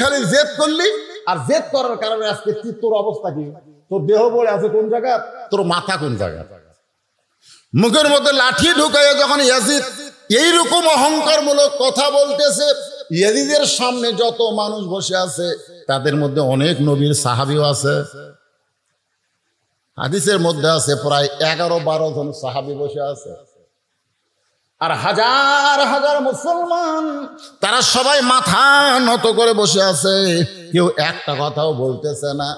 খালি জেদ করলি, আর জেদ করার কারণে আজকে তোর অবস্থা কি? তোর দেহ পড়ে আছে কোন জায়গা, তোর মাথা কোন জায়গা? মুখের মধ্যে লাঠি ঢুকাইয়া যখন ইয়াজিদ এইরকম অহংকারমূলক কথা বলতেছে, ইয়াজিদের সামনে যত মানুষ বসে আছে তাদের মধ্যে অনেক নবীর সাহাবীও আছে। হাদিসের মধ্যে আছে প্রায় 11-12 জন সাহাবী বসে আছে, আর হাজার হাজার মুসলমান তারা সবাই মাথা নত করে বসে আছে। কেউ একটা কথাও বলতেছে না,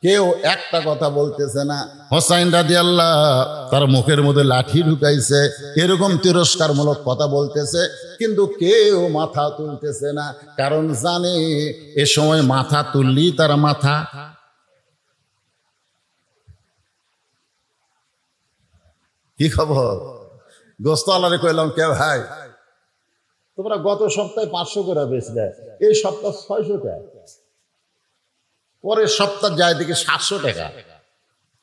কেউ একটা কথা বলতেছে না। হোসাইন রাদিয়াল্লাহু তার মুখের মধ্যে লাঠি ঢুকাইছে, এরকম তিরস্কারমূলক কথা বলতেছে, কিন্তু কেউ মাথা তুলতেছে না, কারণ জানে এ সময় মাথা তুললি তার মাথা। কি খবর? গোস্ত আল্লাহরে কইলাম, কে ভাই তোমরা গত সপ্তাহে 500 করে বেচলে, এই সপ্তাহ 600 টাকা, পরের সপ্তাহ যায় দেখি 700 টাকা।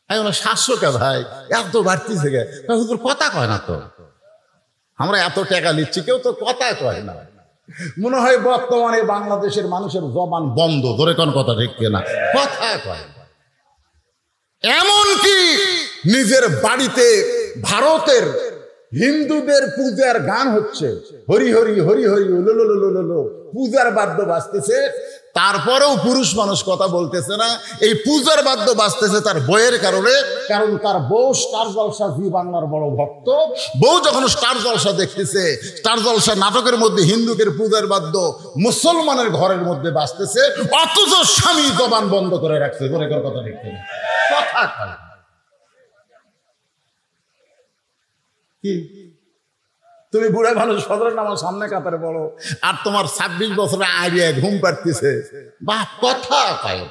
আমি বললাম 700 টাকা ভাই, এত বাড়তিছে গে? তোর কথা কয় না তো, আমরা এত টাকা নিচ্ছি, কেউ তো কথা কয় না। মনে হয় বর্তমানে বাংলাদেশের মানুষের জবান বন্ধ, ধরে কোন কথা ঠিক কিনা, কথা কয়। এমনকি নিজের বাড়িতে ভারতের হিন্দুদের পূজার গান হচ্ছে, হরি হরি হরি হরি উলুলুলুলুলু, পূজার বাদ্য বাজতেছে, তারপরেও পুরুষ মানুষ কথা বলতেছে না। এই পূজার বাদ্য বাজতেছে তার বউয়ের কারণে, কারণ তার বউ স্টার জলসা জি বাংলার বড় ভক্ত। বউ যখন স্টার জলসা দেখতেছে, স্টার জলসা নাটকের মধ্যে হিন্দুদের পূজার বাদ্য মুসলমানের ঘরের মধ্যে বাজতেছে, অথচ স্বামী জবান বন্ধ করে রাখছে। ধরে কথা দেখতে কথা কয়। কি তুমি বুড়া মানুষ ফজরের নামাজ সামনে কাতারে পড়ো, আর তোমার 26 বছরের আইডিয়া ঘুম পাড়তেছে, বা কথা কয়।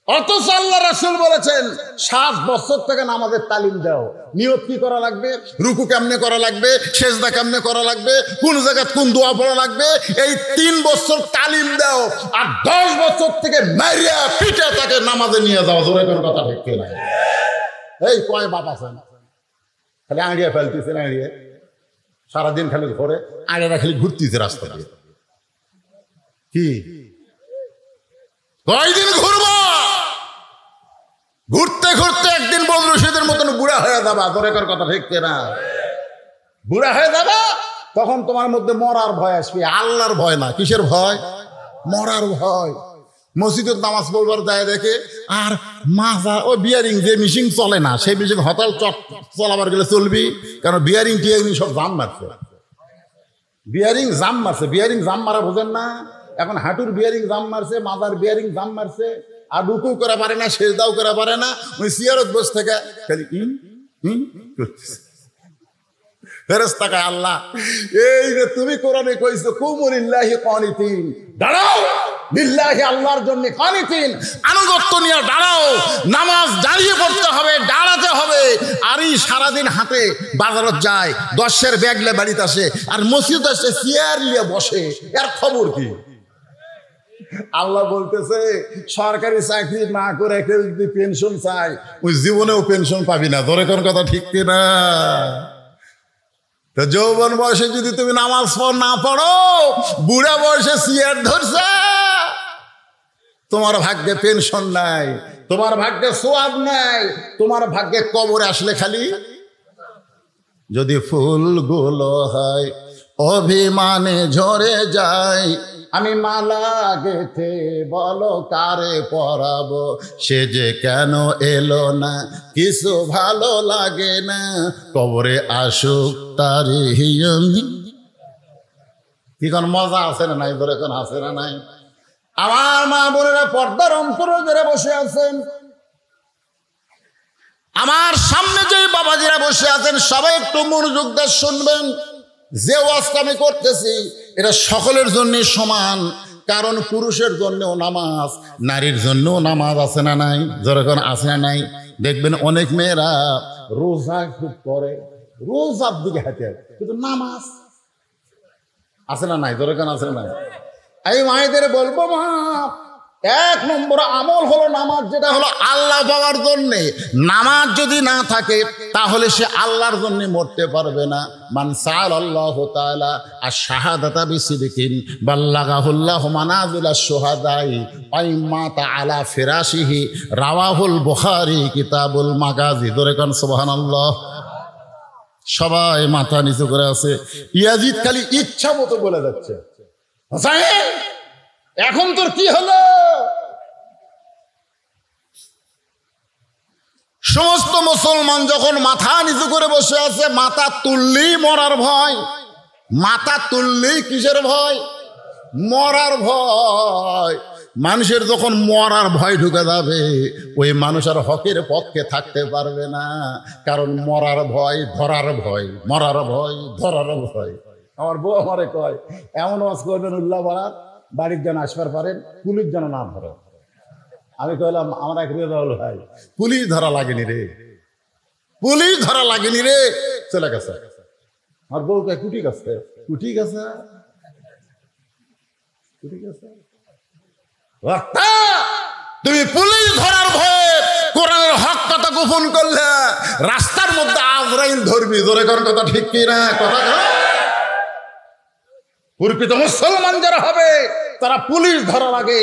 অথচ আল্লাহ রাসূল বলেছেন 7 বছর থেকে নামাজের তালিম দাও। নিয়ত কি করা লাগবে, রুকু কেমনে করা লাগবে, সেজদা কেমনে করা লাগবে, কোন জায়গায় কোন দোয়া পড়া লাগবে, এই 3 বছর তালিম দাও, আর 10 বছর থেকে মারিয়া পিঠে তাকে নামাজে নিয়ে যাও। জোরে কোন কথা ঠিক কিনা? এই কয় বাপ আছে না, খালি আড়িয়া ফেলতেছে, আড়িয়া সারাদিন খালি ঘরে আড়িয়াটা খালি ঘুরতেছে রাস্তা দিয়ে। কি কয়দিন ঘুরবো? ঘুরতে ঘুরতে একদিন বদরু রশিদের মতন বুড়া হয়ে যাবা। ধরে কর কথা ঠিক কিনা? বুড়া হয়ে যাবা, তখন তোমার মধ্যে মরার ভয় আসবে, আল্লাহর ভয় না। কিসের ভয়? মরার ভয়। মসজিদের নামাজ পড়বার যায় দেখে, আর মাজা ওই বিয়ারিং যে মিশিং চলে না, সেই মিশিং হতাল চলাবার গেলে চলবি, কারণ বিয়ারিং টিয়ারিং সব জাম মারছে। বিয়ারিং জাম মারছে, বিয়ারিং জাম মারা বোঝেন না? এখন হাঁটুর বিয়ারিং জাম মারছে, মাজার বিয়ারিং জাম মারছে, আর রুকু করা পারে না, সেজদাও করা পারে না, ওই সিয়ারত বসে থেকে খালি করতেছে। ফেরেশতা কয়, আল্লাহ এই যে তুমি কোরআনে কইছো কুমু লিল্লাহি কানিতিন, দাঁড়াও লিল্লাহি আল্লাহর জন্য কানিতিন, আনুগত্য নিয়ে দাঁড়াও, নামাজ দাঁড়িয়ে পড়তে হবে, দাঁড়াতে হবে। আর এই সারাদিন হাতে বাজারত যায়, 10-এর ব্যাগলে বাড়িতে আসে, আর মসজিদ আসে চেয়ার নিয়ে বসে, এর খবর কি? আল্লাহ বলতেছে সরকারি চাকরি না করে কেউ যদি পেনশন চায়, ওই জীবনেও পেনশন পাবি না। ধরে কোন কথা ঠিক কিনা? তো যৌবন বয়সে যদি তুমি নামাজ না পড়ো, বুড়া বয়সে চেয়ার ধরছে, তোমার ভাগ্যে পেনশন নাই, তোমার ভাগ্যে সোয়াব নাই, তোমার ভাগ্যে কবরে আসলে খালি। যদি ফুলগুলো হয় অভিমানে ঝরে যায়, আমি মালা গেথে বলো কারে পরাবো, সে যে কেন এলো না, কিছু ভালো লাগে না, কবরে আসুক তারি। কি কোন মজা আছে না নাই? ধরে কোন আছে না নাই? আমার মা বোনেরা পর্দার অন্তরে যারা বসে আছেন, আমার সামনে যে বাবাজিরা বসে আছেন, সবাই একটু মনোযোগ দিয়ে শুনবেন। যে ওয়াজটা আমি করতেছি এটা সকলের জন্য সমান, কারণ পুরুষের জন্যও নামাজ, নারীর জন্যও নামাজ আছে না নাই? যেরকম আছে না নাই? দেখবেন অনেক মেয়েরা রোজা খুব করে, রোজার দিকে হাতে, কিন্তু নামাজ আছে না নাই? যেরকম আছে না নাই? এই মায়েদের বলবো, মা এক নম্বর আমল হলো নামাজ, যেটা হলো আল্লাহ পাওয়ার জন্যে। নামাজ যদি না থাকে তাহলে সে আল্লাহর জন্য মরতে পারবে না। মান সাআলাল্লাহু তাআলা আশ-শাহাদাতা বিসিদকিন বাল্লাগাহুল্লাহু মানাজিলাশ শুহাদাই আইমাতা আলা ফিরাশিহি রাওয়াহুল বুখারী কিতাবুল মাগাজি। ধরে কোন সুবহানাল্লাহ। সবাই মাথা নিচু করে আছে। ইয়াজিদ খালি ইচ্ছা মতো বলে যাচ্ছে, হোসেন এখন তোর কি হলো? সমস্ত মুসলমান যখন মাথা নিচু করে বসে আছে, মাথা তুললেই মরার ভয়। মাথা তুললেই কিসের ভয়? মরার ভয়। মানুষের যখন মরার ভয় ঢুকে যাবে, ওই মানুষ আর হকের পক্ষে থাকতে পারবে না। কারণ মরার ভয়, ধরার ভয়, মরার ভয়, ধরার ভয়। আমার বউ আমারে কয়, এমন ওয়াজ করবেন উল্লাহ বাড়ার বাড়ির যেন আসবার পারেন, পুলিশ যেন না ধরে। আমি কইলাম, আমার এক রেজাউল ভাই, পুলিশ ধরা লাগেনি রে, পুলিশ ধরা লাগেনি রে, চলে গেছে। আমার বউ কয়, কুটি গেছে, কুটি গেছে, কুটি গেছে। তুমি পুলিশ ধরার ভয়ে কোরআনের হক কথা গোপন করলে, রাস্তার মধ্যে আজরাইল ধরবি। জোরে কর কথা ঠিক কি না? কথা পরিচিত মুসলমান যারা হবে তারা পুলিশ ধরার আগে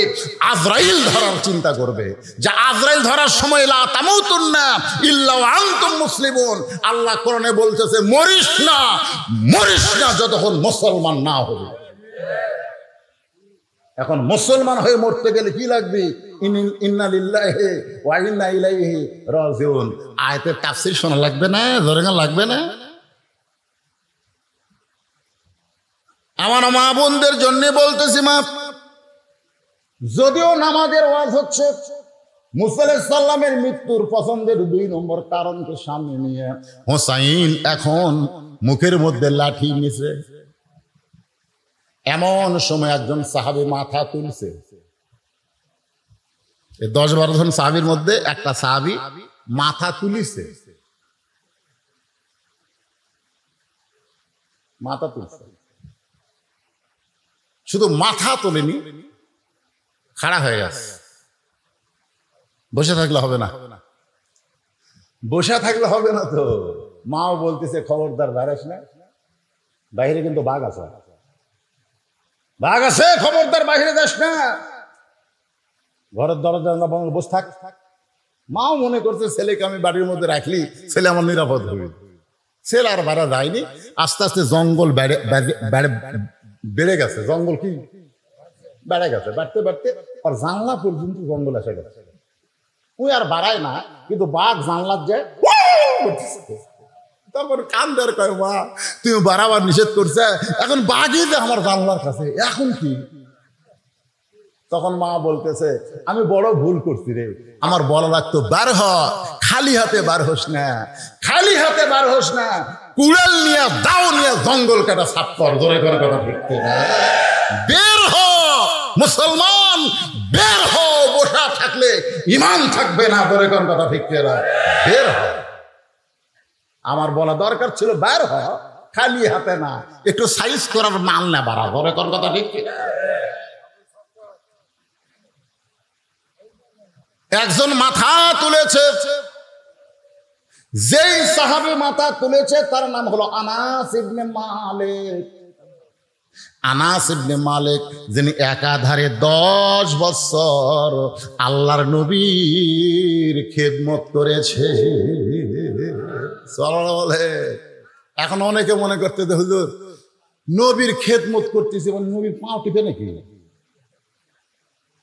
আজরাইল ধরার চিন্তা করবে, যে আজরাইল ধরার সময় লা তামুতুন্না ইল্লা ওয়া আনতুম মুসলিমুন। আল্লাহ কোরআনে বলতেছে, মরিস না, মরিস না যতক্ষণ মুসলমান না হবে। এখন মুসলমান হয়ে মরতে গেলে কি লাগবে? ইন্না লিল্লাহি ওয়া ইন্না ইলাইহি রাজিউন। আয়াতের তাফসীর শোনা লাগবে না? জোরে লাগবে না? আমার মা বোনদের জন্য বলতেছি, মা, যদিও নামাজের ওয়াজ হচ্ছে, মুসা আলাইহিস সালামের মৃত্যুর পছন্দের 2 নম্বর কারণকে সামনে নিয়ে হোসাইন এখন মুখের মধ্যে লাঠি নিছে। এমন সময় একজন সাহাবী মাথা তুলছে। 10-12 জন সাহাবীর মধ্যে একটা সাহাবী মাথা তুলিছে, মাথা তুলছে। শুধু মাথা তোলেনি, খাড়া হয়ে গেছে। বসে থাকলে হবে না, বসে থাকলে হবে না তো। মাও বলতেছে, খবরদার বাইরে না, বাইরে কিন্তু বাঘ আছে, বাঘ আছে, খবরদার বাইরে যাস না, ঘরের দরজা বসে থাক। মাও মনে করছে ছেলেকে আমি বাড়ির মধ্যে রাখলি ছেলে আমার নিরাপদ হবে। ছেলে আর বাইরে যায়নি। আস্তে আস্তে জঙ্গল বেড়ে গেছে। জঙ্গল কি বেড়ে গেছে, বাড়তে বাড়তে আর জানলা পর্যন্ত জঙ্গল এসে গেছে। ওই আর বাড়ায় না, কিন্তু বাঘ জানলার যায়। তারপর কান্দার কয়, মা তুমি বাড়াবার নিষেধ করছে, এখন বাঘই যে আমার জানলার কাছে, এখন কি? তখন মা বলতেছে, আমি বড় ভুল করছি রে, আমার বলা লাগতো বার হ, খালি হাতে বার হোস না, খালি হাতে বার হোস না, কুড়াল নিয়ে দাও নিয়ে জঙ্গল কাটা সাফ কর। জোরে করে কথা ঠিক না? বের হ মুসলমান, বের হ। বসা থাকলে ঈমান থাকবে না। জোরে করে কথা ঠিক না? বের হ। আমার বলা দরকার ছিল বের হ, খালি হাতে না, একটু সাইজ করার মাল না বাড়া। জোরে করে কথা ঠিক না? একজন মাথা তুলেছে, যেই সাহাবী মাথা তুলেছে তার নাম হলো আনাস ইবনে মালিক। আনাস ইবনে মালিক, যিনি একাধারে 10 বছর আল্লাহর নবীর খেদমত করেছে। বলে এখন অনেকে মনে করতে, হুজুর নবীর খেদমত করতেছে মানে নবীর পাও টিপে নাকি?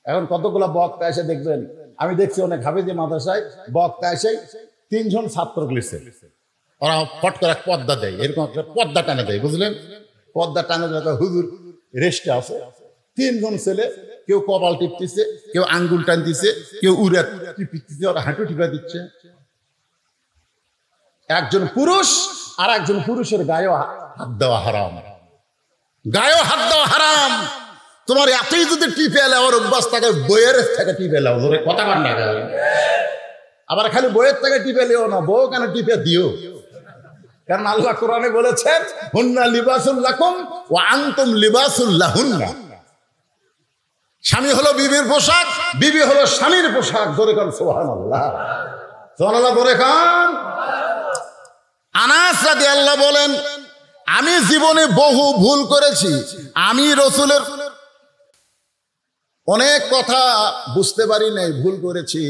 এখন কতগুলা বক্তা এসে দেখবেন, আমি দেখছি অনেক হাফেজি মাদ্রাসায় বক্তা এসে 3 জন ছাত্র লিখছে, ওরা ফট করে এক পর্দা দেয়, এরকম একটা পর্দা টানে দেয়, বুঝলেন? পর্দা টানে দেয়, হুজুর রেস্টে আছে। 3 জন ছেলে, কেউ কপাল টিপতেছে, কেউ আঙ্গুল টানতেছে, কেউ উড়ে টিপতেছে, ওরা হাঁটু টিপা দিচ্ছে। একজন পুরুষ আর একজন পুরুষের গায়েও হাত দেওয়া হারাম, গায়েও হাত দেওয়া হারাম। তোমার এতই যদি টিপে এলে ওর অভ্যাস থাকে, বইয়ের থেকে টিপে এলাও। ধরে কথা কান না, আবার খালি বইয়ের থেকে টিপে এলেও না, বউ কেন টিপে দিও? কারণ আল্লাহ কোরআনে বলেছেন, হুন্না লিবাসুল লাকুম ওয়া আনতুম লিবাসুল লাহুন্না। স্বামী হলো বিবির পোশাক, বিবি হলো স্বামীর পোশাক। জোরে কান সুবহানাল্লাহ, সুবহানাল্লাহ জোরে কান। আনাস রাদিয়াল্লাহু বলেন, আমি জীবনে বহু ভুল করেছি। আমি রাসূলের অনেক কথা বুঝতে পারি নাই, ভুল করেছি,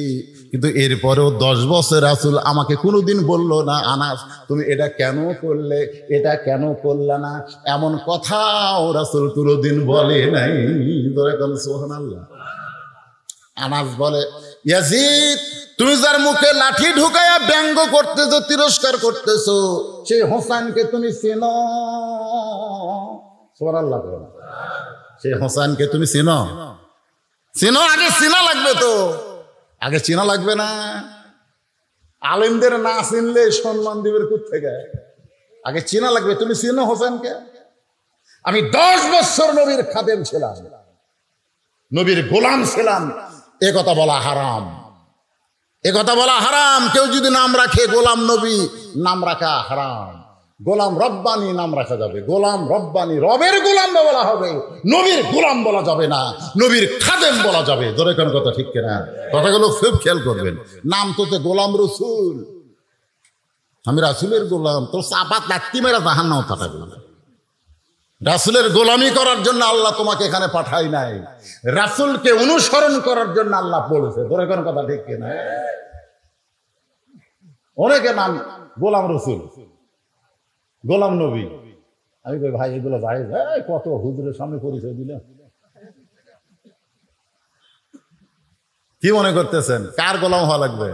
কিন্তু এরপরেও 10 বছর রাসূল আমাকে কোনোদিন বলল না, আনাস তুমি এটা কেন করলে, এটা কেন করলে না, এমন কথাও রাসূল কোনোদিন বলে নাই। সুবহানাল্লাহ। আনাস বলে, ইয়াজিদ তুমি যার মুখে লাঠি ঢুকায়া ব্যঙ্গ করতেছো, তিরস্কার করতেছো, সেই হোসেনকে তুমি চেনো? সুবহানাল্লাহ। সেই হোসেনকে তুমি চেনো? চেনো? আগে চেনা লাগবে তো, আগে চেনা লাগবে না? আলেমদের না চিনলে সম্মান দিবের কোত্থেকে? আগে চেনা লাগবে। তুমি চেনো হোসেনকে? আমি 10 বছর নবীর খাদেম ছিলাম, নবীর গোলাম ছিলাম, এ কথা বলা হারাম, এ কথা বলা হারাম। কেউ যদি নাম রাখে গোলাম নবী, নাম রাখা হারাম। গোলাম রব্বানি নাম রাখা যাবে, গোলাম রব্বানি, রবের গোলাম বলা হবে, নবীর গোলাম বলা যাবে না, নবীর খাদেম বলা যাবে। ধরে কোন কথা ঠিক কিনা? কথাগুলো খুব খেয়াল করবেন। নাম তো গোলাম রসুল, আমি রাসূলের গোলাম, তো চাপাত লাত্তি মেরা জাহান্নামে পাঠাবে। রাসূলের গোলামি করার জন্য আল্লাহ তোমাকে এখানে পাঠাই নাই, রাসূলকে অনুসরণ করার জন্য আল্লাহ বলেছে। ধরে কোন কথা ঠিক কিনা? অনেকে নাম গোলাম রসুল, গোলাম নবী। আমি কই ভাই এগুলো ভাই কত হুজুরের সামনে পরিচয় দিল, কি মনে করতেছেন? কার গোলাম হওয়া লাগবে?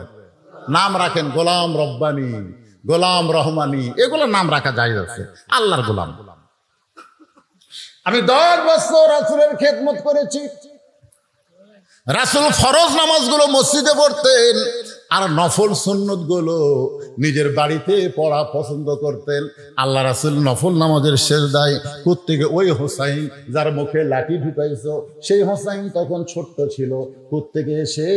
নাম রাখেন গোলাম রব্বানি, গোলাম রহমানি, এগুলো নাম রাখা জায়েজ আছে, আল্লাহর গোলাম। আমি 10 বছর রাসূলের খেদমত করেছি। রাসূল ফরজ নামাজগুলো মসজিদে পড়তেন, আর নফল সুন্নত গুলো নিজের বাড়িতে পড়া পছন্দ করতেন। আল্লাহ রাসূল নফল নামাজের সেজদায় কোত্থেকে ওই হোসাইন যার মুখে লাঠি ঢুকাইছো, সেই হোসাইন তখন ছোট্ট ছিল, কোত্থেকে এসে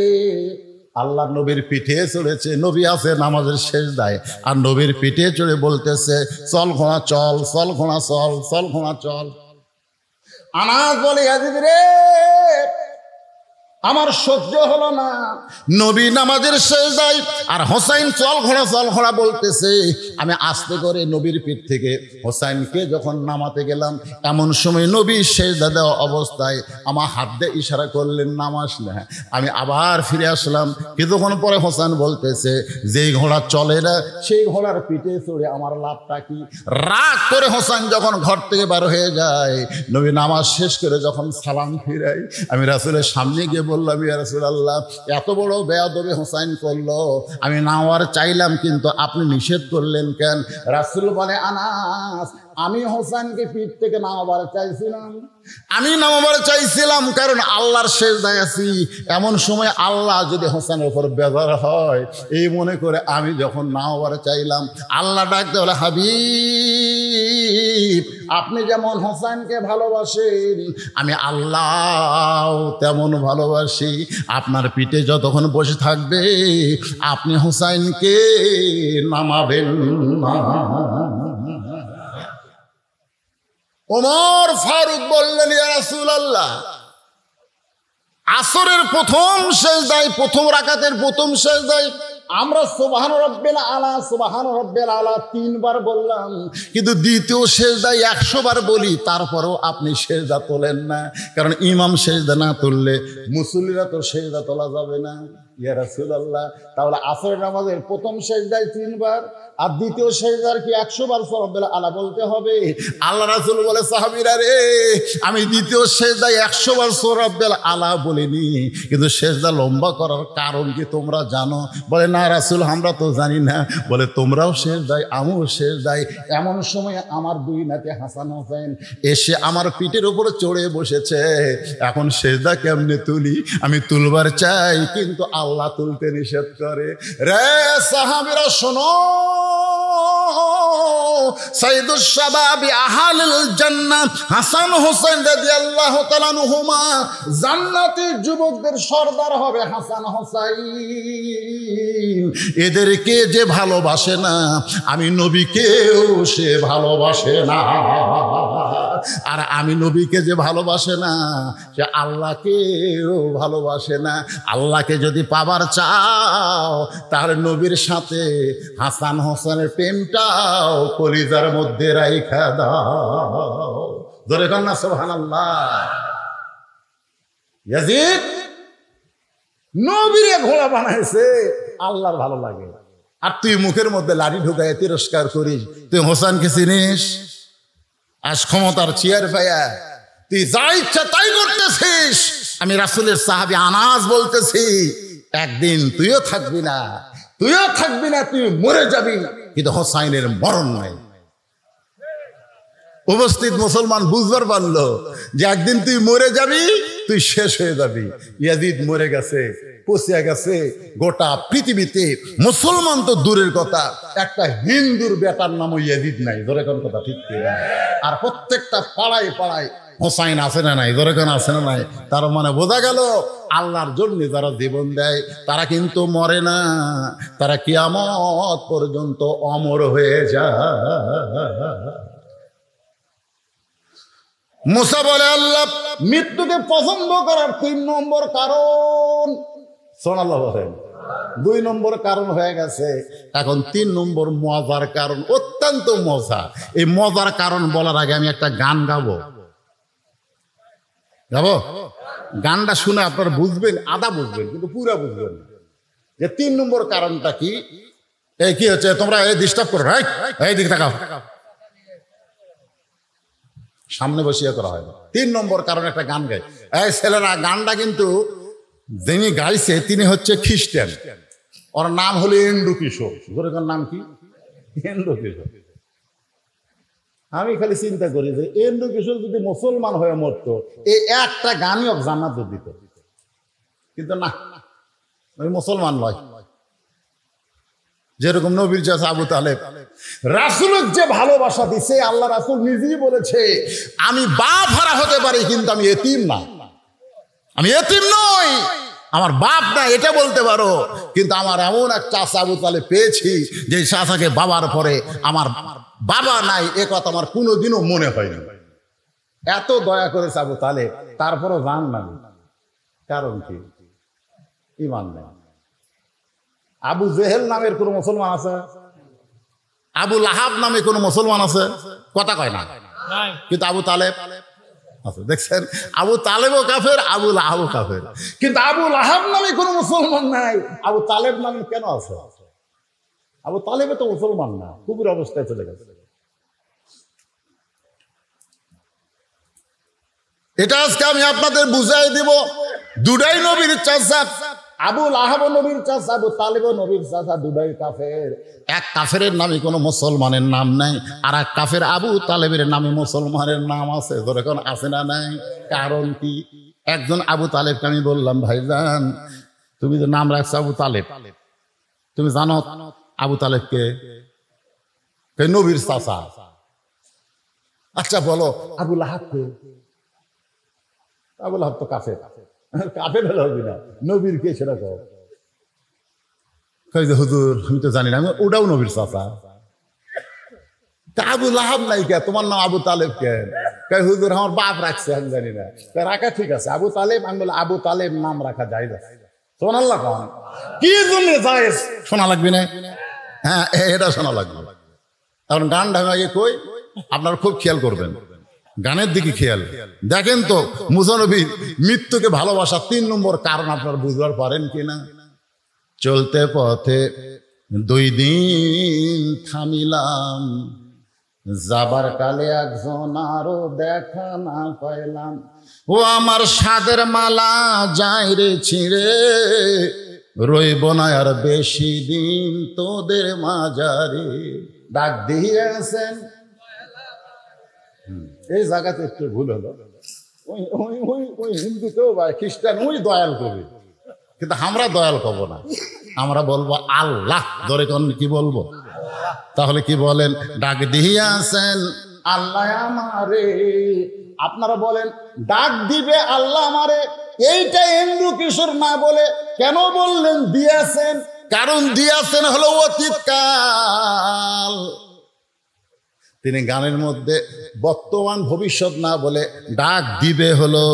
আল্লাহ নবীর পিঠে চড়েছে। নবী আছে নামাজের সেজদায়, আর নবীর পিঠে চড়ে বলতেছে, চল ঘোড়া চল, চল ঘোড়া চল, চল ঘোড়া চল। আনাস বলে, ইয়াজিদ রে আমার সহ্য হলো না, নবী নামাজের সেজদায় আর হোসাইন চল ঘোড়া বলতেছে। আমি আস্তে করে নবীর পিঠ থেকে হোসাইনকে যখন নামাতে গেলাম, এমন সময় নবী সেজদা দেওয়া অবস্থায় আমার হাত দিয়ে ইশারা করলেন নামাস না। আমি আবার ফিরে আসলাম, কিছুক্ষণ পরে হোসাইন বলতেছে, যেই ঘোড়া চলে না সেই ঘোড়ার পিঠে চড়ে আমার লাভটা কি? রাগ করে হোসাইন যখন ঘর থেকে বার হয়ে যায়, নবী নামাজ শেষ করে যখন সালাম ফিরাই, আমি রাসূলের সামনে গিয়ে বললাম, ইয়া রাসূলুল্লাহ এত বড় বেয়াদবি হোসাইন করলো, আমি নামার চাইলাম কিন্তু আপনি নিষেধ করলেন কেন? রাসূল বলে, আনাস আমি হোসেনকে পিঠ থেকে নামাবার চাইছিলাম, আমি নামাবার চাইছিলাম কারণ আল্লাহর সেজদায় আছি। এমন সময় আল্লাহ যদি হোসেনের উপর বেজার হয়, এই মনে করে আমি যখন নামাবার চাইলাম, আল্লাহ ডাকতে বলে, হাবিব আপনি যেমন হোসেনকে ভালোবাসেন, আমি আল্লাহ তেমন ভালোবাসি। আপনার পিঠে যতক্ষণ বসে থাকবে আপনি হোসেনকে নামাবেন না। ওমর ফারুক বললেন, ইয়া রাসূলুল্লাহ আসরের প্রথম সেজদায়, প্রথম রাকাতের প্রথম সেজদায় আমরা সুবহান রাব্বিল আলা, সুবহান রাব্বিল আলা 3 বার বললাম, কিন্তু দ্বিতীয় সেজদায় 100 বার বলি, তারপরেও আপনি সেজদা তোলেন না, কারণ ইমাম সেজদা না তুললে মুসল্লিরা তো সেজদা তোলা যাবে না। ইয়া রাসূলুল্লাহ তাহলে আসরের নামাজের প্রথম সেজদায় 3 বার আর দ্বিতীয় সেজদার কি 100 বার রাব্বিল আলা বলতে হবে? আল্লাহ রাসূল বলে, সাহাবীরা রে আমি দ্বিতীয় সেজদায় 100 বার রাব্বিল আলা বলিনি, কিন্তু সেজদা লম্বা করার কারণ কি তোমরা জানো? বলে, না রাসূল আমরা তো জানি না। বলে, তোমরাও সেজদায় আমিও সেজদায়। এমন সময় আমার 2 নাতি হাসান হোসেন এসে আমার পিঠের উপরে চড়ে বসেছে। এখন সেজদা কেমনে তুলি? আমি তুলবার চাই কিন্তু আল্লাহ তুলতে নিষেধ করে। রে সাহাবীরা শোনো, সাইয়্যিদুশ শাবাবি আহলিল জান্নাহ হাসান হোসেন রাদিয়াল্লাহু তাআলা আনহুমা, জান্নাতি যুবকদের সর্দার হবে হাসান হোসাইন। এদেরকে যে ভালোবাসে না, আমি নবীকেও সে ভালোবাসে না। আর আমি নবীকে যে ভালোবাসে না, সে আল্লাহকেও ভালোবাসে না। আল্লাহকে যদি পাবার চাও, তাহলে নবীর সাথে হাসান হোসেনের প্রেমটাও কলিজার মধ্যে রাইখা দাও। ধরে কর না সুবহানাল্লাহ। ইয়াজিদ নবীরে ঘোড়া বানাইছে, আল্লাহর ভালো লাগে। আর তুই মুখের মধ্যে লাঠি ঢুকায় তিরস্কার করিস। তুই হোসেনকে চিনিস? আজ ক্ষমতার চেয়ার পায়া তুই যা ইচ্ছা তাই করতেছিস। আমি রাসূলের সাহাবী আনাস বলতেছি, একদিন তুইও থাকবি না, তুই মরে যাবি, কিন্তু হোসাইনের মরণ নাই। উপস্থিত মুসলমান বুঝবার পারলো যে একদিন তুই মরে যাবি, তুই শেষ হয়ে যাবি। ইয়াজিদ মরে গেছে, পচিয়া গেছে। গোটা পৃথিবীতে মুসলমান তো দূরের কথা, একটা হিন্দুর বেটার নামও ইয়াজিদ নাই। ধরে কোন কথা ঠিক না? আর প্রত্যেকটা পাড়ায় পাড়ায় হোসাইন আছে না নাই? ধরে কোন আছে না নাই? তার মানে বোঝা গেল আল্লাহর জন্য যারা জীবন দেয় তারা কিন্তু মরে না, তারা কিয়ামত পর্যন্ত অমর হয়ে যায়। মুসা বলে, আল্লাহ মৃত্যুকে পছন্দ করার 3 নম্বর কারণ, সুবহানাল্লাহ বলেন, 2 নম্বর কারণ হয়ে গেছে, এখন 3 নম্বর মজার কারণ, অত্যন্ত মজা। এই মজার কারণ বলার আগে আমি একটা গান গাবো। গানটা শুনে আপনারা বুঝবেন, আধা বুঝবেন কিন্তু পুরা বুঝবেন যে 3 নম্বর কারণটা কি। এই কি হচ্ছে, তোমরা এই ডিস্টার্ব করো, এই দিকে তাকাও, সামনে বসিয়ে করা হয়। 3 নম্বর কারণ একটা গান গায়। এই ছেলেরা, গানটা কিন্তু যিনি গাইছে তিনি হচ্ছে খ্রিস্টান, ওর নাম হলো এন্ড্রু কিশোর। ওর নাম কি? এন্ড্রু কিশোর। আমি খালি চিন্তা করি যে এন্ড্রু কিশোর যদি মুসলমান হয়ে মরতো, এই একটা গানই ওকে জান্নাত দিত, কিন্তু না, ওই মুসলমান নয়। যেরকম নবীর চাচা আবু তালেব রাসূলের যে ভালোবাসা দিছে, আল্লাহ রাসূল নিজেই বলেছে, আমি বাপ হারা হতে পারি কিন্তু আমি এতিম না, আমি এতিম নই, আমার বাপ না এটা বলতে পারো, কিন্তু আমার এমন এক চাচা আবু তালেব পেয়েছি যে চাচাকে বাবার পরে আমার বাবা নাই, এ কথা আমার কোনোদিনও মনে হয়নি। এত দয়া করেছে আবু তালেব, তারপরও জান না। কারণ কি? ঈমান নেই। আবু জেহেল নামের কোন মুসলমান আছে? আবু লাহাব নামে কোন মুসলমান আছে? কথা কয় না, কিন্তু আবু তালেব আছে। দেখছেন, আবু তালেবও কাফের, আবু লাহাবও কাফের, কিন্তু আবু লাহাব নামে কোন মুসলমান নাই। আবু তালেব নামে কেন আছে? আবু তালেবে তো মুসলমান না, কুফুর অবস্থায় চলে গেছে। এটা আজকে আমি আপনাদের বুঝাই দিব। দুটাই নবীর চাচা, আবু লাহাব নবীর চাচা, আবু তালেব নবীর চাচা, দুটাই কাফের। এক কাফের নামে কোনো মুসলমানের নাম নাই, আর এক কাফের আবু তালেবের নামে মুসলমানের নাম আছে। যখন আছে না নাই? কারণ কি? একজন আবু তালেবকে আমি বললাম, ভাইজান তুমি যে নাম রাখছো আবু তালেব, তুমি জানো আবু তালেবকে? নবীর চাচা। আচ্ছা বলো আবু লাহাব কে? আবু লাহাব তো কাফের। কাফের হলে হবে না, নবীর কে সেটা কও। কই যে হুজুর আমি তো জানি না, আমি ওটাও নবীর চাচা। আবু লাহাব নাই কে? তোমার নাম আবু তালেব কেন? কই হুজুর আমার বাপ রাখছে, আমি জানি না। রাখা ঠিক আছে, আবু তালেব। আমি বলে আবু তালেব নাম রাখা যায় না। সুবহানাল্লাহ। কি জন্য জায়েজ? শোনা লাগবে না? হ্যাঁ, এটা শোনা লাগবে। কারণ গান ঢাকাকে কই, আপনারা খুব খেয়াল করবেন, গানের দিকে খেয়াল দেখেন তো। মুসা নবীর মৃত্যুকে ভালোবাসা 3 নম্বর কারণ আপনারা বুঝবার পারেন কিনা? চলতে পথে 2 দিন থামিলাম, যাবার কালে একজন আরো দেখা না পাইলাম। ও আমার সাদের মালা যায় রে ছিঁড়ে, রইব না আর বেশি দিন তোদের মাঝারে। ডাক দিয়েছেন, এই জায়গাতে একটু ভুল হলো। ওই হিন্দুকেও বা খ্রিস্টান ওই দয়াল কবি, কিন্তু আমরা দয়াল কব না, আমরা বলবো আল্লাহ। ধরে কোন কি বলবো? তাহলে কি বলেন? ডাক দিয়াছেন আল্লাহ আমারে। আপনারা বলেন ডাক দিবে আল্লাহ আমারে, এইটা ইন্দ্র কিশোর না বলে কেন বললেন দিয়াছেন? কারণ দিয়াছেন হলো অতীতকাল। তিনি গানের মধ্যে বর্তমান ভবিষ্যৎ না বলে ডাক দিবে হলো,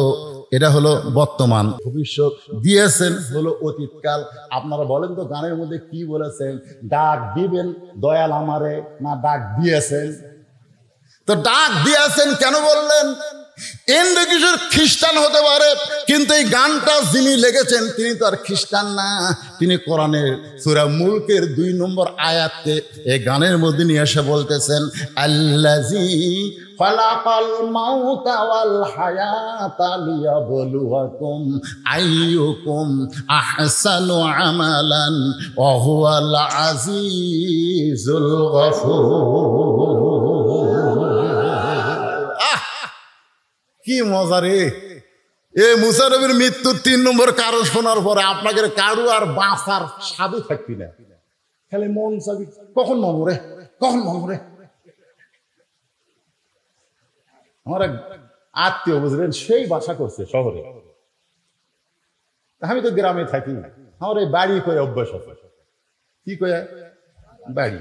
এটা হলো বর্তমান, ভবিষ্যৎ দিয়েছেন হলো অতীতকাল। আপনারা বলেন তো গানের মধ্যে কি বলেছেন? ডাক দিবেন দয়াল আমারে, না ডাক দিয়েছেন? তো ডাক দিয়েছেন কেন বললেন? ইন্দ্র কিশোর খ্রিস্টান হতে পারে, কিন্তু এই গানটা যিনি লিখেছেন তিনি তো আর খ্রিস্টান না। তিনি কোরআনের সূরা মুলকের 2 নম্বর আয়াতকে এই গানের মধ্যে নিয়ে এসে বলতেছেন, আল্লাযী খালাকাল মাউতা ওয়াল হায়াতা লিয়াবলুয়াকুম আইয়ুকুম আহসানু আমালান ওয়া হুয়াল আজিজুল গফুর। কি মজা রে! এ মুসা নবীর মৃত্যুর 3 নম্বর কারণ শোনার পরে আপনাকে কারু আর বাঁচার স্বাদই থাকবি না, খালি মন চাবি কখন মরে, কখন মরে। আমার এক আত্মীয় বুঝলেন, সেই বাসা করছে শহরে, আমি তো গ্রামে থাকি। আমার এই বাড়ি কয়ে অভ্যাস আছে। কি কয়ে বাড়ি?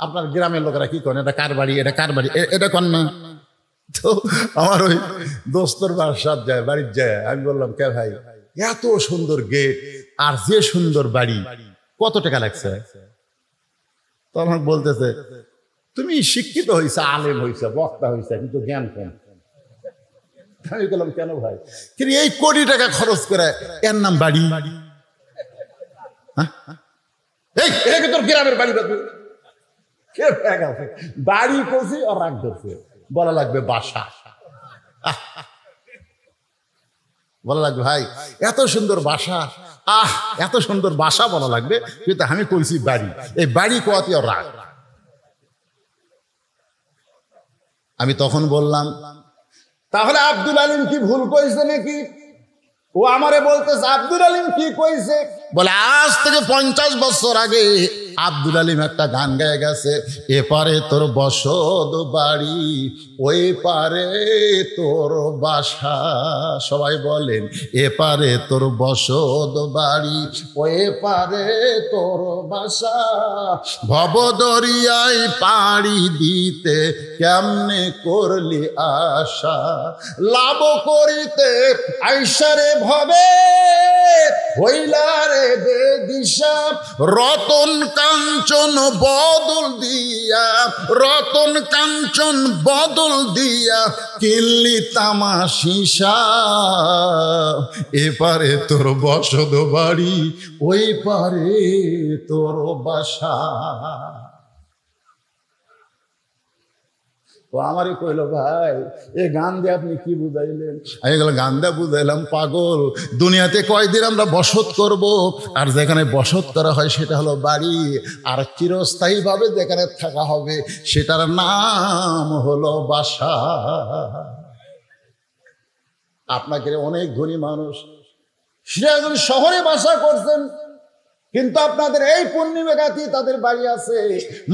আপনার গ্রামের লোকেরা কি করেন? এটা কার বাড়ি, এটা কার বাড়ি, এটা কন না। তো আমার ওই দোস্তর বাসার যায়, বাড়ির যায়, আমি বললাম কে ভাই এত সুন্দর গেট আর যে সুন্দর বাড়ি, কত টাকা লাগছে? তখন বলতেছে তুমি শিক্ষিত হয়েছে, আলেম হয়েছে, বক্তা হয়েছে, কিন্তু জ্ঞান কম। আমি বললাম কেন ভাই? কিন্তু এই কোটি টাকা খরচ করে এর নাম বাড়ি? এই তোর গ্রামের বাড়ি বাড়ি করছি আর রাগ ধরছে, বলা লাগবে বাসা। বলা লাগবে ভাই এত সুন্দর বাসা, এত সুন্দর বাসা বলা লাগবে, কিন্তু আমি কইছি বাড়ি। এই বাড়ি কোয়াতি আর রাগ। আমি তখন বললাম তাহলে আব্দুল আলিম কি ভুল কইছে নাকি? ও আমারে বলতেছে আব্দুল আলিম কি কইছে? বলে আজ থেকে 50 বছর আগে আব্দুল আলিম একটা গান গায়ে গেছে, এপারে তোর বসত বাড়ি, ওই পারে তোর বাসা। সবাই বলেন এপারে তোর বসত বাড়ি, ওই পারে তোর বাসা। ভবদরিয়ায় পাড়ি দিতে কেমনে করলি আশা, লাভ করিতে আইসারে ভবে হইলারে বেদিশা। রতন কাঞ্চন বদল দিয়া, রতন কাঞ্চন বদল দিয়া কিনলি তামাশিসা। এপারে তোর বসত বাড়ি, ওই পারে তোর বাসা। তো আমারই কইল ভাই এ গান দিয়ে আপনি কি বুঝাইলেন? আমি গেল গান দিয়ে বুঝাইলাম পাগল, দুনিয়াতে কয়দিন আমরা বসত করব, আর যেখানে বসত করা হয় সেটা হলো বাড়ি, আর চিরস্থায়ী ভাবে যেখানে থাকা হবে সেটার নাম হলো বাসা। আপনাকে অনেক ধনী মানুষ সিরাজগঞ্জ শহরে বাসা করছেন, কিন্তু আপনাদের এই পূর্ণিমাঘাতি তাদের বাড়ি আছে,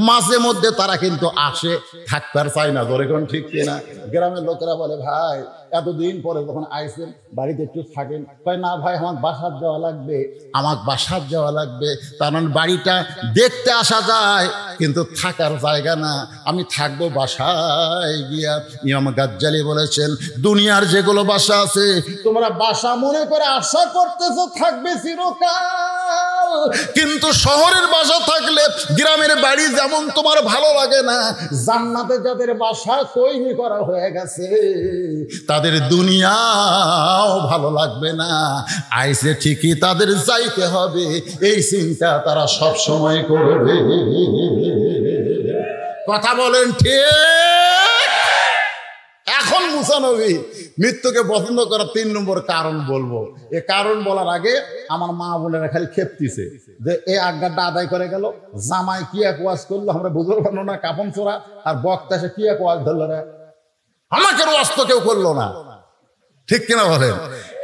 মাঝে মধ্যে তারা কিন্তু আসে, থাকতে আর চায় না। ধরে কোন ঠিক কিনা? গ্রামের লোকেরা বলে ভাই এতদিন পরে যখন আইসেন বাড়িতে একটু থাকেন। কয় না ভাই আমার বাসার যাওয়া লাগবে, আমার বাসার যাওয়া লাগবে। কারণ বাড়িটা দেখতে আসা যায় কিন্তু থাকার জায়গা না, আমি থাকবো বাসায় গিয়া। ইমাম গাজ্জালি বলেছেন দুনিয়ার যেগুলো বাসা আছে তোমরা বাসা মনে করে আশা করতেছো থাকবে চিরকাল, কিন্তু শহরের বাসা থাকলে গ্রামের বাড়ি যেমন তোমার ভালো লাগে না, জান্নাতে যাদের বাসা তৈরি করা হয়ে গেছে তাদের দুনিয়াও ভালো লাগবে না। আইসে ঠিকই তাদের যাইতে হবে, এই চিন্তা তারা সব সময় করবে। কথা বলেন ঠিক? এখন মুসা নবী মৃত্যুকে পছন্দ করার 3 নম্বর কারণ বলবো। এ কারণ বলার আগে আমার মা বোনেরা খালি খেপতিছে যে এই আজ্ঞাটা আদায় করে গেল, জামাই কি এক ওয়াজ করলো আমরা বুঝতে পারলো না, কাপন চোরা, আর বক্তা সে কি এক ওয়াজ ধরলো না, আমাকে ওয়াজ তো কেউ করলো না। ঠিক কিনা বলেন?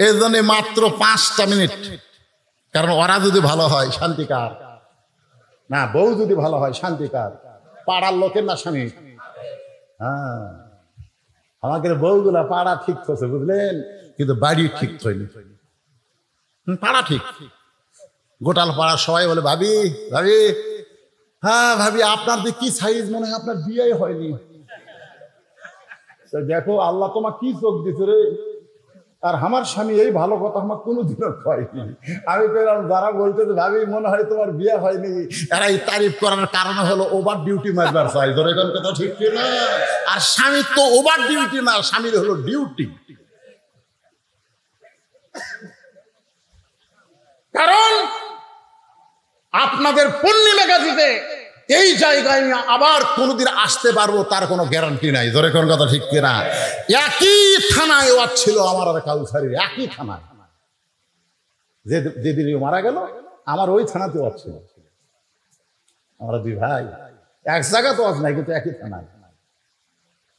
এই জন্য মাত্র 5টা মিনিট, কারণ ওরা যদি ভালো হয় শান্তিকার, না বউ যদি ভালো হয় শান্তিকার, পাড়ার লোকের না স্বামী? হ্যাঁ, আমাদের বউগুলা পাড়া ঠিক করছে বুঝলেন, কিন্তু বাড়ি ঠিক হয়নি। পাড়া ঠিক, গোটাল পাড়া সবাই বলে ভাবি ভাবি, হ্যাঁ ভাবি আপনার যে কি সাইজ, মনে হয় আপনার বিয়ে হয়নি। দেখো আল্লাহ তোমার কি চোখ দিতে রে। আর আমার স্বামী এই ভালো কথা আমার কোনোদিনও হয়নি। আমি পেলাম যারা বলতেছে ভাবি মনে হয় তোমার বিয়ে হয়নি, এরা এই তারিফ করার কারণ হলো ওভার ডিউটি মারবার চাই। ধরে কোন কথা ঠিক না? আর স্বামীর তো ওভার ডিউটি না, স্বামীর হলো ডিউটি। কারণ আপনাদের পূর্ণিমা গাজিতে এই জায়গায় আমি আবার কোনোদিন আসতে পারবো তার কোনো গ্যারান্টি নাই। ধরে কোন কথা ঠিক কিনা? একই থানায় ওয়াজ ছিল আমার আর কাউসারির, একই থানায়। যেদিন মারা গেল আমার ওই থানাতে ওয়াজ ছিল। আমরা দুই ভাই এক জায়গা তো ওয়াজ নাই, কিন্তু একই থানায়।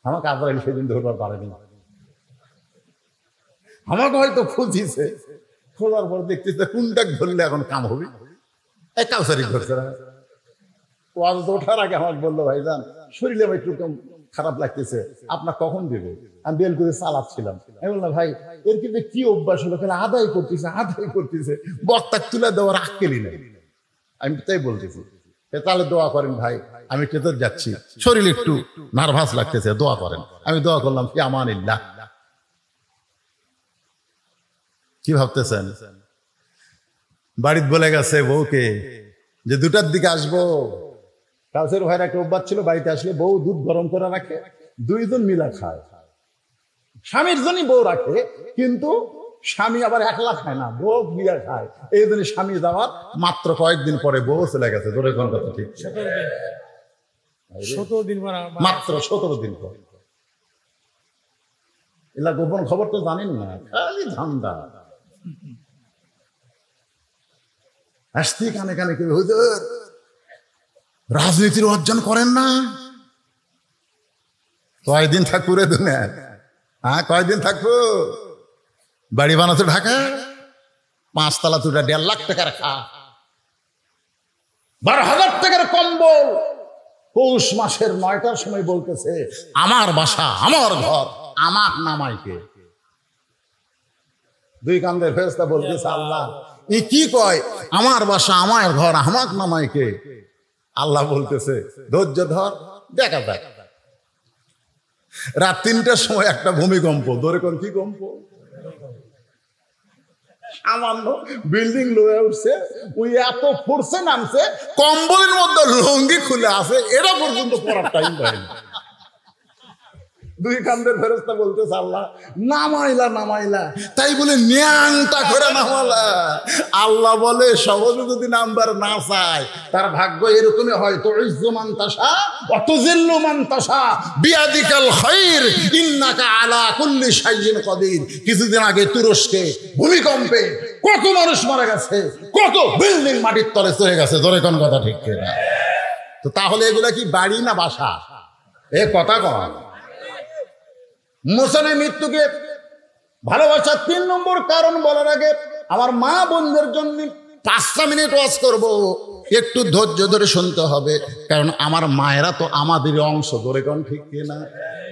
আমাকে আজরাইল সেদিন ধরবার পারেনি। আমাকে হয়তো খুঁজিছে, খোঁজার পর দেখতেছে কোনটা ধরলে এখন কাম হবে, এই কাউসারি ধরছে না। ওয়াজ ওঠার আগে আমাকে বললো ভাইজান শরীরে একটু খারাপ লাগতেছে, আপনার কখন দেবে? আমি বেল করে চালাচ্ছিলাম। আমি বললাম ভাই এর কিন্তু কি অভ্যাস হলো, কেন আদায় করতেছে বক্তা তুলে দেওয়ার আক্কেলি নেই। আমি তাই বলতেছি তাহলে দোয়া করেন ভাই, আমি টেতর যাচ্ছি, শরীর একটু নার্ভাস লাগতেছে, দোয়া করেন। আমি দোয়া করলাম কি আমানিল্লাহ। কি ভাবতেছেন? বাড়িতে বলে গেছে বউকে যে 2টার দিকে আসবো। কাউসের ভাইয়ের একটা অভ্যাস ছিল, বাড়িতে আসলে বউ দুধ গরম করে রাখে, 2জন মিলা খায়। স্বামীর জন্যই বউ রাখে, কিন্তু স্বামী আবার একলা খায় না, বউ মিলা খায়। এই জন্য স্বামী যাওয়ার মাত্র কয়েকদিন পরে বউ চলে গেছে। ধরে কোন কথা ঠিক? 17 দিন মাত্র 17 দিন পর। এলা গোপন খবর তো জানেন না, খালি ধান্দা। আসতে কানে কানে কেউ হুজুর রাজনীতির অর্জন করেন না, কয়দিন থাকবো রে দুনিয়া? হ্যাঁ কয়দিন থাকবো? বাড়ি বানাতো ঢাকা, 5 তলা তুটা 1.5 লাখ টাকার খা, 12,000 টাকার কম্বল। পৌষ মাসের 9টার সময় বলতেছে আমার বাসা আমার ঘর আমার নামাইকে। 2 কান্দের ফেরেশতা বলতেছে আল্লাহ ই কি কয়, আমার বাসা আমার ঘর আমার নামাইকে? আল্লাহ বলতেছে ধৈর্য ধর, দেখা যাক। রাত 3টার সময় একটা ভূমিকম্প। ধরে কোন কি কম্প? সামান্য বিল্ডিং লয়ে উঠছে, ওই এত ফোর্সে নামছে, কম্বলের মধ্যে লুঙ্গি খুলে আছে, এটা পর্যন্ত পড়ার টাইম পায়নি। 2 কান্দের ফেরেশতা বলতেছে আল্লাহ নামাইলা, তাই বলে ন্যাংটা করে নামালা। আল্লাহ বলে সহজে যদি নাম্বার না চায় তার ভাগ্য এরকমই হয়, তো ইজ্জু মান তাশা ওয়া তুযিল্লু মান তাশা বিয়াদিকাল খায়র ইন্নাকা আলা কুল্লি শাইইন কাদির। কিছুদিন আগে তুরস্কে ভূমিকম্পে কত মানুষ মারা গেছে, কত বিল্ডিং মাটির তলে চলে গেছে। ধরে কোন কথা ঠিক কিনা? তো তাহলে এগুলা কি বাড়ি না বাসা? এ কথা কন। মুসলিম মৃত্যুকে ভালোবাসার 3 নম্বর কারণ বলার আগে আমার মা বোনদের জন্য 5টা মিনিট ওয়াজ করব, একটু ধৈর্য ধরে শুনতে হবে, কারণ আমার মায়েরা তো আমাদের অংশ। ধরে কোন ঠিক কিনা?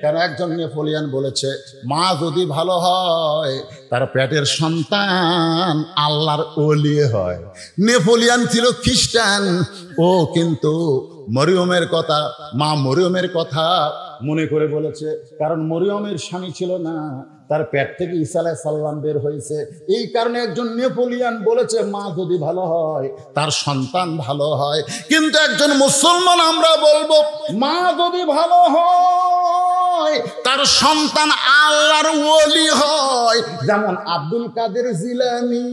কারণ একজন নেপোলিয়ান বলেছে মা যদি ভালো হয় তার পেটের সন্তান আল্লাহর ওলি হয়। নেপোলিয়ান ছিল খ্রিস্টান, ও কিন্তু মরিয়মের কথা, মা মরিয়মের কথা মনে করে বলেছে, কারণ মরিয়মের স্বামী ছিল না, তার পেট থেকে ঈসা আলাইহিস সালাম বের হয়েছে। এই কারণে একজন নেপোলিয়ান বলেছে মা যদি ভালো হয় তার সন্তান ভালো হয়। কিন্তু একজন মুসলমান আমরা বলবো মা যদি ভালো হয় তার সন্তান আল্লাহর ওলি হয়। যেমন আব্দুল কাদের জিলানী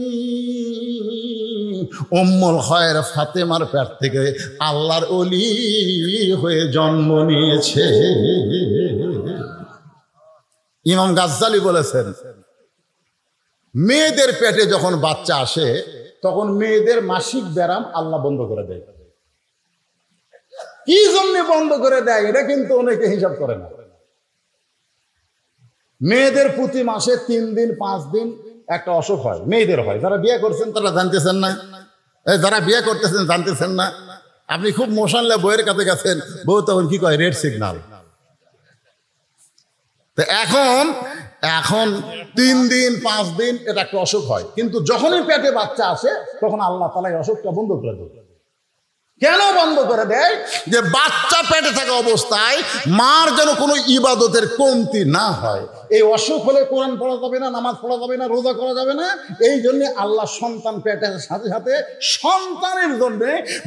উম্মুল খায়র ফাতেমার পেট থেকে আল্লাহর ওলি হয়ে জন্ম নিয়েছে। ইমাম গাজ্জালি বলেছেন মেয়েদের পেটে যখন বাচ্চা আসে তখন মেয়েদের মাসিক ব্যারাম আল্লাহ বন্ধ করে দেয়। কি জন্য বন্ধ করে দেয় এটা কিন্তু অনেকে হিসাব করে না। মেয়েদের প্রতি মাসে 3 দিন 5 দিন একটা অসুখ হয়, মেয়েদের হয়। যারা বিয়ে করছেন তারা জানতেছেন না, যারা বিয়ে করতেছেন জানতেছেন না। আপনি খুব মোশনলে বইয়ের কাছে গেছেন, বউ তখন কি কয় রেড সিগন্যাল। তো এখন 3 দিন 5 দিন এটা একটা অসুখ হয়, কিন্তু যখনই পেটে বাচ্চা আসে তখন আল্লাহ তাআলা এই অসুখটা বন্ধ করে দেয়। কেন বন্ধ করে দেয়? যে বাচ্চা পেটে থাকা অবস্থায় মার যেন কোনো ইবাদতের কমতি না হয়। এই অসুখ হলে কোরআন পড়া যাবে না, নামাজ পড়া যাবে না, রোজা করা যাবে না। এই জন্য আল্লাহ সন্তান পেটের সাথে সাথে সন্তানের জন্য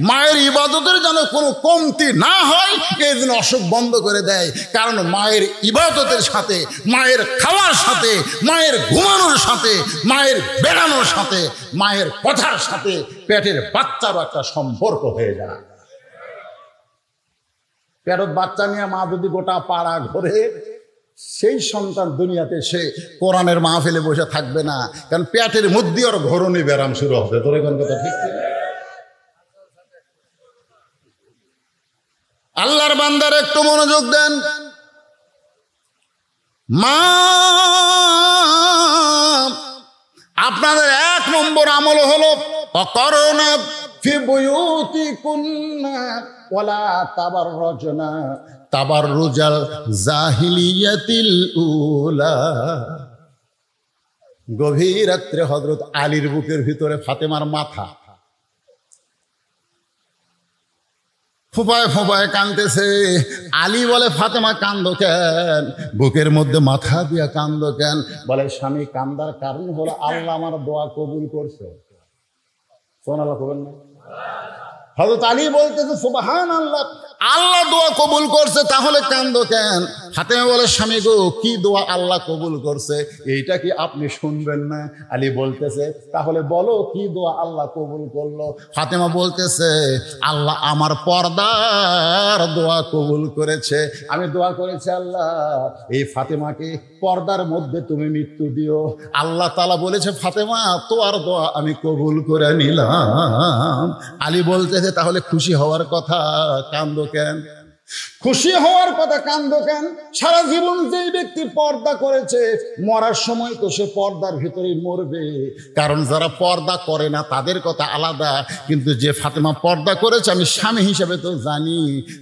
মায়ের ইবাদতের যেন কোনো কমতি না হয়, এই জন্য অসুখ বন্ধ করে দেয়। কারণ মায়ের ইবাদতের সাথে, মায়ের খাওয়ার সাথে, মায়ের ঘুমানোর সাথে, মায়ের বেড়ানোর সাথে, মায়ের কথার সাথে পেটের বাচ্চারও একটা সম্পর্ক হয়ে যায়। পেটত বাচ্চা নিয়ে মা যদি গোটা পাড়া ঘোরে, সেই সন্তান দুনিয়াতে সে কোরআনের মাহফিলে বসে থাকবে না, কারণ পেটের মধ্যে ওর ঘরণী ব্যারাম শুরু হবে। তোর কোন কথা ঠিক? আল্লাহর বান্দার একটু মনোযোগ দেন। মা, আপনাদের 1 নম্বর আমল হলো অকরনা ফি বুয়ুতিকুন্না ওয়ালা তাবাররুজনা তাবাররুজাল জাহিলিয়াতিল উলা। গভীর রাত্রে হযরত আলীর বুকের ভিতরে ফাতেমার মাথা ফোঁপায় ফোঁপায় কাঁদতেছে। আলী বলে, ফাতেমা কান্দো কেন? বুকের মধ্যে মাথা দিয়া কান্দো কেন? বলে, স্বামী কান্দার কারণ হলো আল্লাহ আমার দোয়া কবুল করছে। সুবহানাল্লাহ করেন না? হযরত আলী বলতেছে, সুবহানাল্লাহ, আল্লাহ দোয়া কবুল করছে, তাহলে কান্দো কেন? ফাতেমা বলে, স্বামী গো, কি দোয়া আল্লাহ কবুল করছে এইটা কি আপনি শুনবেন না? আলী বলতেছে, তাহলে বলো কি দোয়া আল্লাহ কবুল করলো? ফাতেমা বলতেছে, আল্লাহ আমার পর্দার দোয়া কবুল করেছে। আমি দোয়া করেছি, আল্লাহ এই ফাতেমাকে পর্দার মধ্যে তুমি মৃত্যু দিও। আল্লাহ তাআলা বলেছে, ফাতেমা তোমার দোয়া আমি কবুল করে নিলাম। আলী বলতেছে, তাহলে খুশি হওয়ার কথা, কান্দো কেন? খুশি হওয়ার কথা, কান্দো কেন? সারা জীবন যেই ব্যক্তি পর্দা করেছে, মরার সময় তো সে পর্দার ভিতরেই মরবে। কারণ যারা পর্দা করে না তাদের কথা আলাদা, কিন্তু যে ফাতেমা পর্দা করেছে আমি স্বামী হিসেবে তো জানি,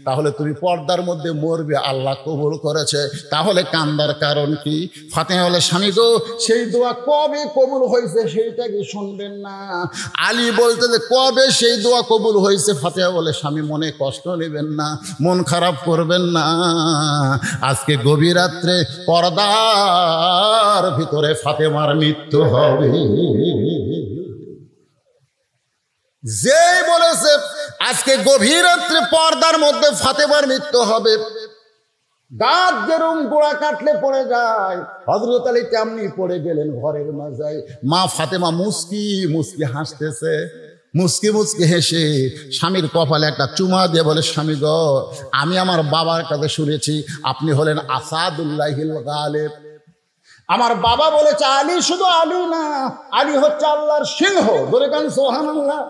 তাহলে তুমি পর্দার মধ্যে মরবে, আল্লাহ কবুল করেছে, তাহলে কান্দার কারণ কি? ফাতেমা বলে, স্বামী গো, সেই দোয়া কবে কবুল হয়েছে সেইটা কি শুনবেন না? আলী বলতে যে, কবে সেই দোয়া কবুল হয়েছে? ফাতেমা বলে, স্বামী মনে কষ্ট নেবেন না, মন খারাপ করবেন না, আজকে গভীর রাত্রে পর্দার ভিতরে ফাতেমার মৃত্যু হবে। যে বলেছে আজকে গভীর রাত্রে পর্দার মধ্যে ফাতেমার মৃত্যু হবে, গাছ যেরকম গোড়া কাটলে পড়ে যায়, হযরত আলী তেমনি পড়ে গেলেন ঘরের মাঝে। মা ফাতেমা মুস্কি মুস্কি হাসতেছে, মুস্কি মুস্কি হেসে স্বামীর কপালে একটা চুমা দিয়ে বলে, স্বামী গো, আমি আমার বাবার কাছে শুনেছি আপনি হলেন আসাদুল্লাহিল গালিব। আমার বাবা বলেছে, আলী শুধু আলী না, আলী হচ্ছে আল্লাহর সিংহ। ধরে কান সুবহানাল্লাহ।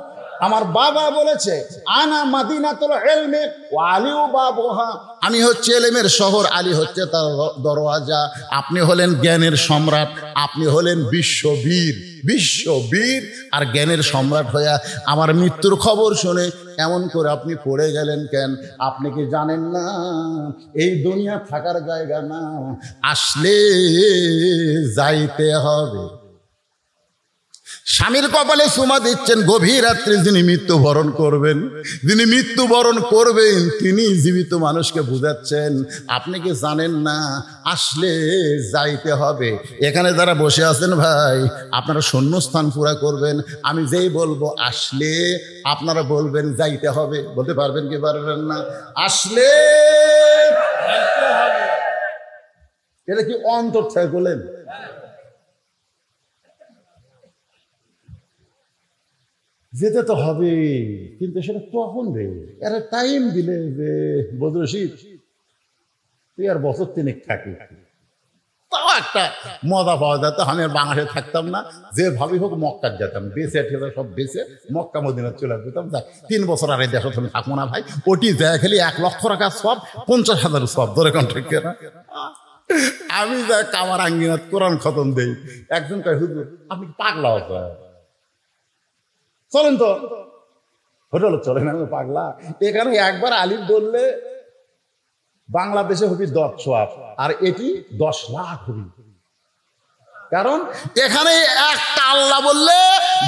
আমার বাবা বলেছে, আনা মাদিনাতুল ইলমি ওয়া আলিউ বাবুহা, আমি হচ্ছে ইলমের শহর, আলী হচ্ছে তার দরওয়াজা। আপনি হলেন জ্ঞানের সম্রাট, আপনি হলেন বিশ্ববীর। বিশ্ববীর আর জ্ঞানের সম্রাট হইয়া আমার মৃত্যুর খবর শুনে এমন করে আপনি পড়ে গেলেন কেন? আপনি কি জানেন না এই দুনিয়া থাকার জায়গা না, আসলে যাইতে হবে। স্বামীর কপালে চুমা দিচ্ছেন, গভীর রাত্রে যিনি মৃত্যুবরণ করবেন, যিনি মৃত্যুবরণ করবেন তিনি জীবিত মানুষকে বুঝাচ্ছেন, আপনি কি জানেন না আসলে যাইতে হবে। এখানে যারা বসে আছেন ভাই, আপনারা শূন্যস্থান পুরা করবেন। আমি যেই বলবো আসলে, আপনারা বলবেন যাইতে হবে। বলতে পারবেন কি পারবেন না? আসলে এটা কি অন্তর থেকে বলেন? যেতে তো হবে, কিন্তু সেটা কখন রে? এরা টাইম দিলে যে বদরশিদ তুই আর বছর 3 থাকি, তাও একটা মজা পাওয়া যেত। আমি আর বাংলাদেশে থাকতাম না, যে ভাবি হোক মক্কার যেতাম, বেঁচে ঠেলে সব বেঁচে মক্কা মদিনা চলে যেতাম। 3 বছর আর এই দেশে তুমি থাকবো না ভাই, ওটি যায় খালি 1 লক্ষ টাকা সব, 50,000 সব। ধরে কন্ট্রাক্ট না, আমি যা কামার আঙ্গিনাত কোরআন খতম দেই। একজন কয়, হুজুর আপনি পাগলা হতো, চলেন তো হোটেল চলে না পাগলা। এখানে একবার আলিফ বললে বাংলাদেশে হবি 10 সোয়াব, আর এটি 10 লাখ হবি। কারণ এখানে একটা আল্লাহ বললে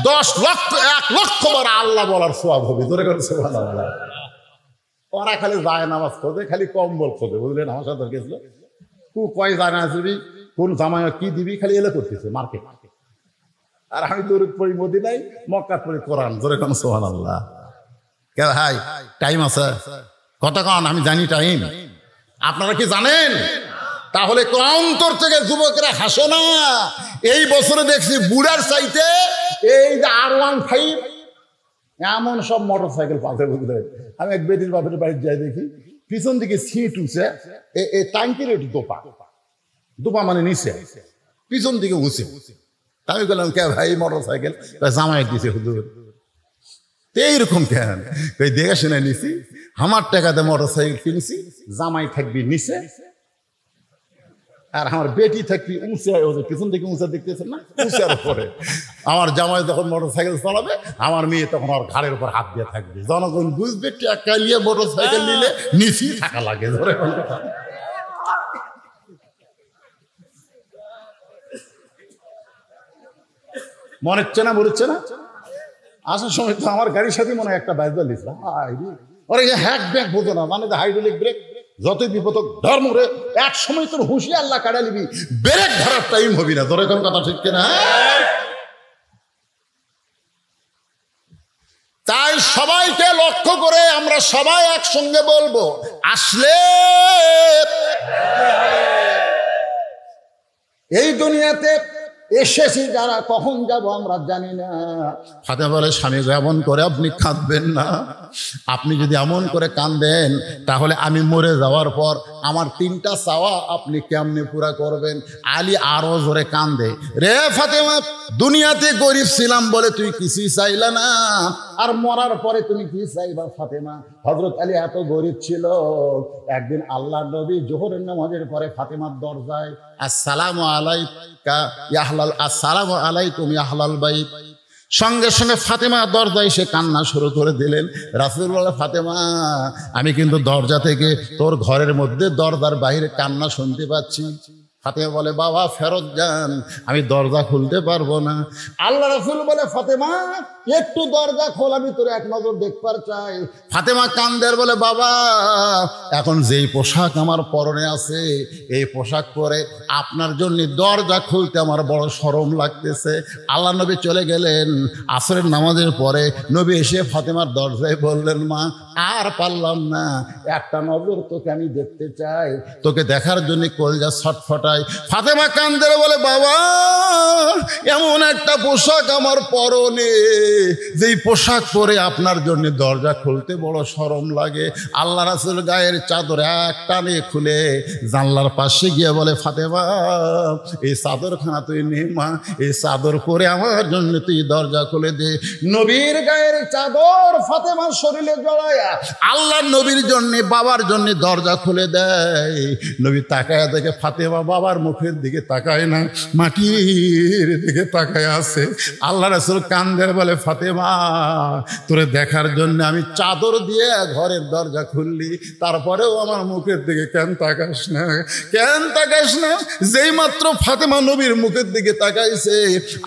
10 লক্ষ 1 লক্ষ বার আল্লাহ বলার সোয়াব হবে। ধরে করে সুবহানাল্লাহ। ওরা খালি যায় নামাজ খোঁজে, খালি কম্বল খোঁজে, বুঝলেন? আমার সাথে গেছিল, তুই কয় যায় না দিবি, কোন জামাই কি দিবি, খালি এলে করতেছে মার্কেট। আর আমি দরুদ পড়ি মদিনায়, মক্কা পড়ি কোরআন। ধরে কোন সুবহানাল্লাহ। কে ভাই টাইম আছে? কতক্ষণ? আমি জানি টাইম, আপনারা কি জানেন? তাহলে অন্তর থেকে যুবকরা হাসো না। এই বছরে দেখছি বুড়ার চাইতে এই যে R15 এমন সব মোটর সাইকেল পাতে, বুঝলেন? আমি এক বেটির বাপের বাড়িতে যাই, দেখি পিছন দিকে সিট উঁচে, এই ট্যাঙ্কির একটু দোপা, দোপা মানে নিচে, পিছন দিকে উঁচে। আমি বললাম, কে ভাই মোটর সাইকেল? জামাই দিছে হুজুর। এইরকম কেন? দেখে শুনে নিছি, আমার টাকাতে মোটর সাইকেল কিনছি, জামাই থাকবি নিচে আর আমার বেটি থাকবি উঁচে, পিছন থেকে উঁচা দেখতেছেন না, উঁচার উপরে। আমার জামাই যখন মোটর সাইকেল চালাবে, আমার মেয়ে তখন ওর ঘাড়ের উপর হাত দিয়ে থাকবে। জনগণ বুঝবে টাকা নিয়ে মোটর সাইকেল নিলে নিচেই থাকা লাগে। ধরে মনে হচ্ছে না, বলছে না? আসার সময় তো আমার গাড়ির সাথে মনে হয় একটা বাইজাল দিচ্ছিলাম, ওরা হ্যাক ব্যাক বোঝো না, মানে হাইড্রোলিক ব্রেক। যতই বিপদ ধর্ম রে, এক সময় তোর হুঁশি আল্লাহ কাটা নিবি, ব্রেক ধরার টাইম হবি না। ধরে কোন কথা ঠিক কিনা? তাই সবাইকে লক্ষ্য করে আমরা সবাই একসঙ্গে বলবো, আসলে এই দুনিয়াতে এসেছি যারা, কখন যাব আমরা জানি না। ফাতেমা বলে, স্বামী এমন করে আপনি কাঁদবেন না। আপনি যদি এমন করে কাঁদেন, তাহলে আমি মরে যাওয়ার পর আমার 3টা চাওয়া আপনি কেমনে পুরা করবেন? আলী আরো জোরে কান্দে, রে ফাতেমা, দুনিয়াতে গরিব ছিলাম বলে তুই কিছুই চাইলা না, আর মরার পরে তুমি কি চাইবা ফাতেমা? হযরত আলী এত গরিব ছিল, একদিন আল্লাহর নবী জোহরের নামাজের পরে ফাতেমার দরজায়, আসসালামু আলাইকা ইয়া আহলাল, আসসালামু আলাইকুম ইয়া আহলাল বাইত। সঙ্গে সঙ্গে ফাতেমা দরজায় এসে কান্না শুরু করে দিলেন। রাসূলুল্লাহ, ফাতেমা, আমি কিন্তু দরজা থেকে তোর ঘরের মধ্যে দরজার বাইরে কান্না শুনতে পাচ্ছি। ফাতেমা বলে, বাবা ফেরত যান, আমি দরজা খুলতে পারবো না। আল্লাহ রাসূল বলে, ফাতেমা একটু দরজা খোল, আমি তোর এক নজর দেখবার চাই। ফাতেমা কান্দের বলে, বাবা এখন যেই পোশাক আমার পরনে আছে, এই পোশাক পরে আপনার জন্য দরজা খুলতে আমার বড় শরম লাগতেছে। আল্লাহ নবী চলে গেলেন। আসরের নামাজের পরে নবী এসে ফাতেমার দরজায় বললেন, মা আর পারলাম না, একটা নজর তোকে আমি দেখতে চাই, তোকে দেখার জন্য কলিজা ছটফটায়। ফাতেমা কান্দের বলে, বাবা এমন একটা পোশাক আমার পরনে, যেই পোশাক পরে আপনার জন্য দরজা খুলতে বড় শরম লাগে। আল্লাহ রাসূল গায়ের চাদর এক টানে খুলে জানলার পাশে গিয়ে বলে, ফাতেমা এই চাদরখানা তুই নে মা, এই চাদর পরে আমার জন্য তুই দরজা খুলে দে। নবীর গায়ের চাদর ফাতেমার শরীরে জড়ায়া আল্লাহ নবীর জন্য, বাবার জন্য দরজা খুলে দেয়। নবী তাকায় দেখে ফাতেমা বাবার মুখের দিকে তাকায় না, মাটির দিকে তাকায় আছে। আল্লাহ রাসূল কান্দের বলে, ফাতেমা তোরে দেখার জন্য আমি চাদর দিয়ে ঘরের দরজা খুললি, তারপরেও আমার মুখের দিকে কেন তাকাস না, কেন তাকাস না? যেই মাত্র ফাতেমা নবীর মুখের দিকে তাকাইছে,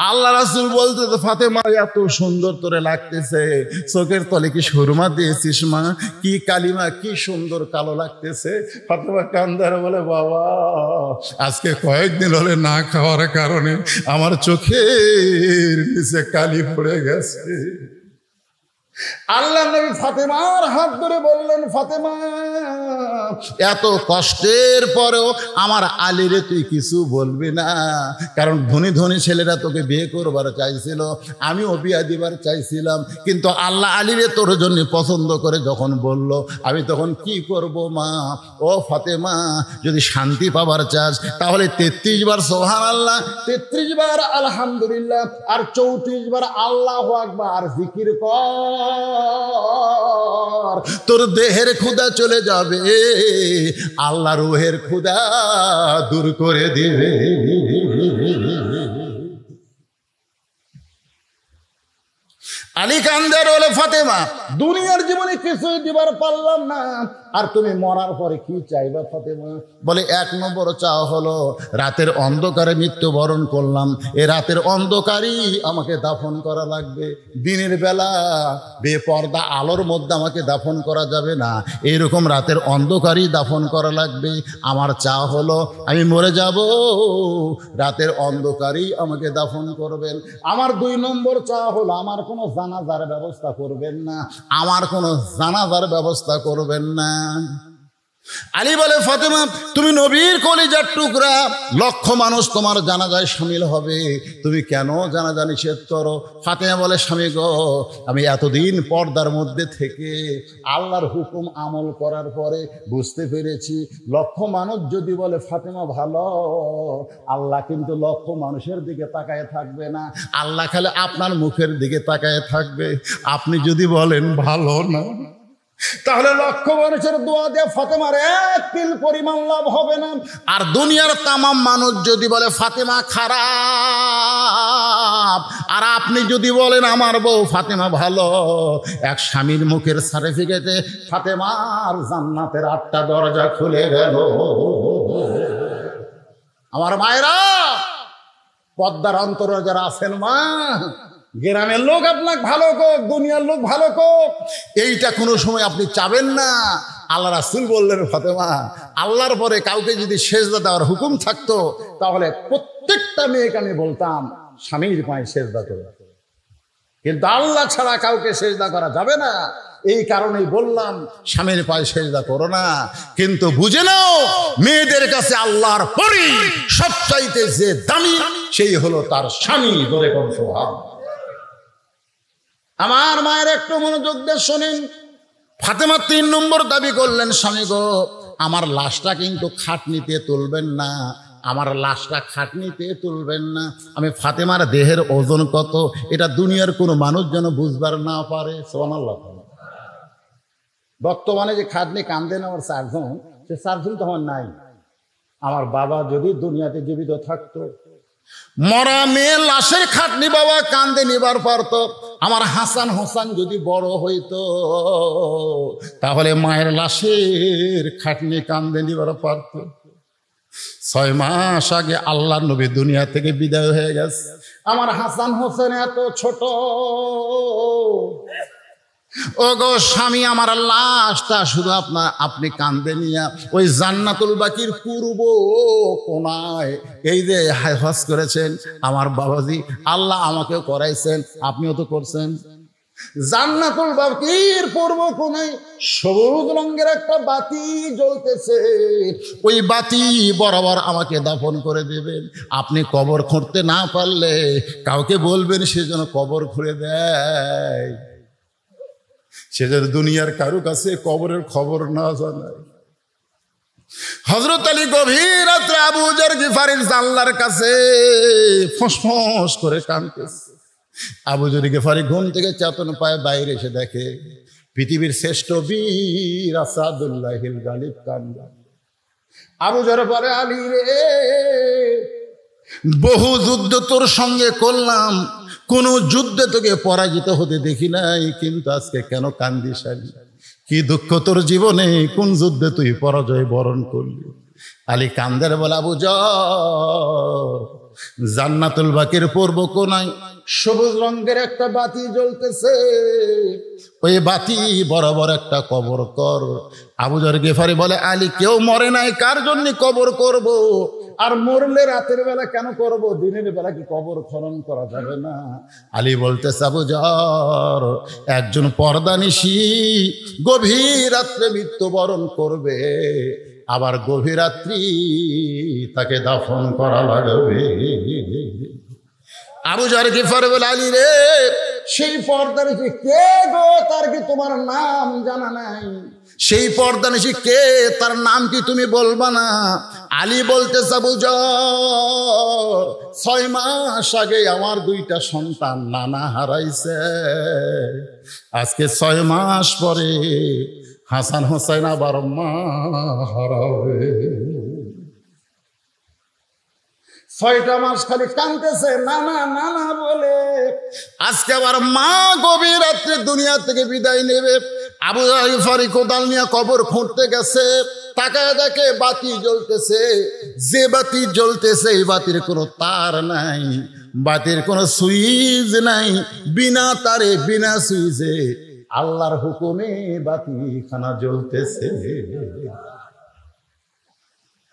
আল্লাহ রাসূল বলতে, ফাতেমা এত সুন্দর তোরে লাগতেছে, চোখের তলে কি সুরমা দিয়েছিস মা? কি কালিমা, কি সুন্দর কালো লাগতেছে। ফাতেমা কান্দার বলে, বাবা আজকে কয়েকদিন হলে না খাওয়ার কারণে আমার চোখের নিচে কালি পড়ে গেছে। আল্লাহ নবী ফাতেমার হাত ধরে বললেন, ফাতেমা এত কষ্টের পরেও আমার আলীরে তুই কিছু বলবি না, কারণ ধনী ধনী ছেলেরা তোকে বিয়ে করবার চাইছিল, আমিও বিয়ে দিবার চাইছিলাম, কিন্তু আল্লাহ আলীরে তোর জন্য পছন্দ করে যখন বলল, আমি তখন কি করব মা? ও ফাতেমা, যদি শান্তি পাবার চাস তাহলে 33 বার সুবহানাল্লাহ, 33 বার আলহামদুলিল্লাহ, আর 34 বার আল্লাহু আকবার জিকির কর। তোর দেহের ক্ষুধা চলে যাবে, আল্লাহ রূহের ক্ষুধা দূর করে দিবে। আলী কান্দে বলে, ফাতেমা দুনিয়ার জীবনে কিছুই দিবার পারলাম না, আর তুমি মরার পরে কি চাইবা ফাতেমা? বলে, এক নম্বর চাওয়া হলো রাতের অন্ধকারে মৃত্যুবরণ করলাম, এ রাতের অন্ধকারই আমাকে দাফন করা লাগবে, দিনের বেলা বেপর্দা আলোর মধ্যে আমাকে দাফন করা যাবে না, এইরকম রাতের অন্ধকারই দাফন করা লাগবে। আমার চাওয়া হলো আমি মরে যাব, রাতের অন্ধকারই আমাকে দাফন করবেন। আমার 2 নম্বর চাওয়া হলো আমার কোনো জানাজার ব্যবস্থা করবেন না, আমার কোনো জানাজার ব্যবস্থা করবেন না। আলী বলে, ফাতেমা তুমি নবীর কলিজার টুকরা, লক্ষ মানুষ তোমার জানাজায় শামিল হবে, তুমি কেন জানাজা নিষেধ করো? ফাতেমা বলে, স্বামী গো, আমি এতদিন পর্দার মধ্যে থেকে আল্লাহর হুকুম আমল করার পরে বুঝতে পেরেছি, লক্ষ মানুষ যদি বলে ফাতেমা ভালো, আল্লাহ কিন্তু লক্ষ মানুষের দিকে তাকায় থাকবে না, আল্লাহ খালি আপনার মুখের দিকে তাকায় থাকবে। আপনি যদি বলেন ভালো না, তাহলে লক্ষ মানুষের দোয়া দিয়ে ফাতেমার 1 তিল পরিমাণ লাভ হবে না। আর দুনিয়ার তামাম মানুষ যদি বলে ফাতেমা খারাপ, আর আপনি যদি বলেন আমার বউ ফাতেমা ভালো, এক স্বামীর মুখের সার্টিফিকেটে ফাতেমার জান্নাতের 8টা দরজা খুলে গেল। আমার মায়েরা, পদ্মার অন্তরে যারা আছেন মা, গ্রামের লোক আপনাকে ভালো কোক, দুনিয়ার লোক ভালো কোক, এইটা কোনো সময় আপনি চাবেন না। আল্লাহ রাসূল বললেন, ফাতেমা আল্লাহর পরে কাউকে যদি সেজদা দেওয়ার হুকুম থাকতো, তাহলে প্রত্যেকটা মেয়েকে আমি বলতাম স্বামীর পায়ে সেজদা করে, কিন্তু আল্লাহ ছাড়া কাউকে সেজদা করা যাবে না। এই কারণেই বললাম স্বামীর পায়ে সেজদা করো না। কিন্তু বুঝে নাও, মেয়েদের কাছে আল্লাহর পরই সবচাইতে যে দামি, সেই হলো তার স্বামী। ধরে কোন স্বভাব। আমার মায়ের একটু মনোযোগ দিয়ে শোনেন। ফাতেমা 3 নম্বর দাবি করলেন, স্বামী গো, আমার লাশটা কিন্তু খাটনিতে তুলবেন না, আমার লাশটা খাটনিতে তুলবেন না। আমি ফাতেমার দেহের ওজন কত, এটা দুনিয়ার কোনো মানুষ যেন বুঝবার না পারে। সুবহানাল্লাহ। বর্তমানে যে খাটনি কান্দে নেওয়ার সার্জন, সে সার্জন তো আমার নাই। আমার বাবা যদি দুনিয়াতে জীবিত থাকতো, মরা মেয়ে লাশের খাটনি বাবা কান্দে নিবার পারত। আমার হাসান হোসেন যদি বড় হইতো, তাহলে মায়ের লাশের খাটনি কান্দে নিবার পারত। 6 মাস আগে আল্লাহ নবী দুনিয়া থেকে বিদায় হয়ে গেছে। আমার হাসান হোসেন এত ছোট, ও গো স্বামী, আমার লাশটা শুধু আপনি কান্দে নিয়া ওই জান্নাতুল বাকির পূর্ব কোনায় এই যে হজ করেছেন আমার বাবাজি, আল্লাহ আমাকেও করাইছেন, আপনিও তো করছেন। জান্নাতুল বাকির পূর্ব কোনায় সবুজ রঙের একটা বাতি জ্বলতেছে, ওই বাতি বরাবর আমাকে দাফন করে দেবেন। আপনি কবর খুঁড়তে না পারলে কাউকে বলবেন সে যেন কবর খুঁড়ে দেয়, সে যেন দুনিয়ার কারো কাছে কবরের খবর না জানায়। হযরত আলী গভীর রাত্রে আবু যর গিফারির জানলার কাছে ফসফস করে কাঁদতেছে। আবু যর গিফারি ঘুম থেকে চেতন পায়, বাইরে এসে দেখে পৃথিবীর শ্রেষ্ঠ বীর আসাদুল্লাহিল গালিব কান্দা। আবু যর বলে, আলী রে, বহু যুদ্ধ তোর সঙ্গে করলাম, কোন যুদ্ধে তোকে পরাজিত হতে দেখি নাই, কিন্তু আজকে কেন কান্দিস আলী? কি দুঃখ তোর জীবনে, কোন যুদ্ধে তুই পরাজয় বরণ করলি? আলী কান্দের বলে, আবু যর, জান্নাতুল বাকির পূর্ব কোনায় সবুজ রঙের একটা বাতি জ্বলতেছে, ওই বাতি বরাবর একটা কবর কর। আবু যর গিফারি বলে, আলী কেউ মরে নাই, কার জন্য কবর করব? আর মরলে রাতের বেলা কেন করব? দিনের বেলা কি কবর খনন করা যাবে না? আলী বলতেছে, আবু যর, একজন পর্দানিশী গভীর রাত্রে মৃত্যুবরণ করবে, আবার গভীর রাত্রি তাকে দাফন করা লাগবে। আবু যর গিফারি বলে, আলী রে, সেই পর্দানিশী কে গো? তার কি তোমার নাম জানা নাই? সেই পর্দানিশী কে, তার নাম কি তুমি বলবা না? আলী বলতেছে, আবু যর, 6 মাস আগে আমার 2টা সন্তান নানা হারাইছে, আজকে 6 মাস পরে হাসান হোসেন আবার মা হারাবে। 6টা মাস খালি কাঁদতেছে নানা নানা বলে। আজকে আবার মা গভীর রাত্রে দুনিয়া থেকে বিদায় নেবে। আবু যর গিফারি কোদাল নিয়ে কবর খুঁড়তে গেছে, তাকায় দেখে বাতি জ্বলতেছে। যে বাতি জ্বলতেছে এই বাতির কোনো তার নাই, বাতির কোনো সুইচ নাই, বিনা তারে বিনা সুইচে আল্লাহর হুকুমে বাতিখানা জ্বলতেছে।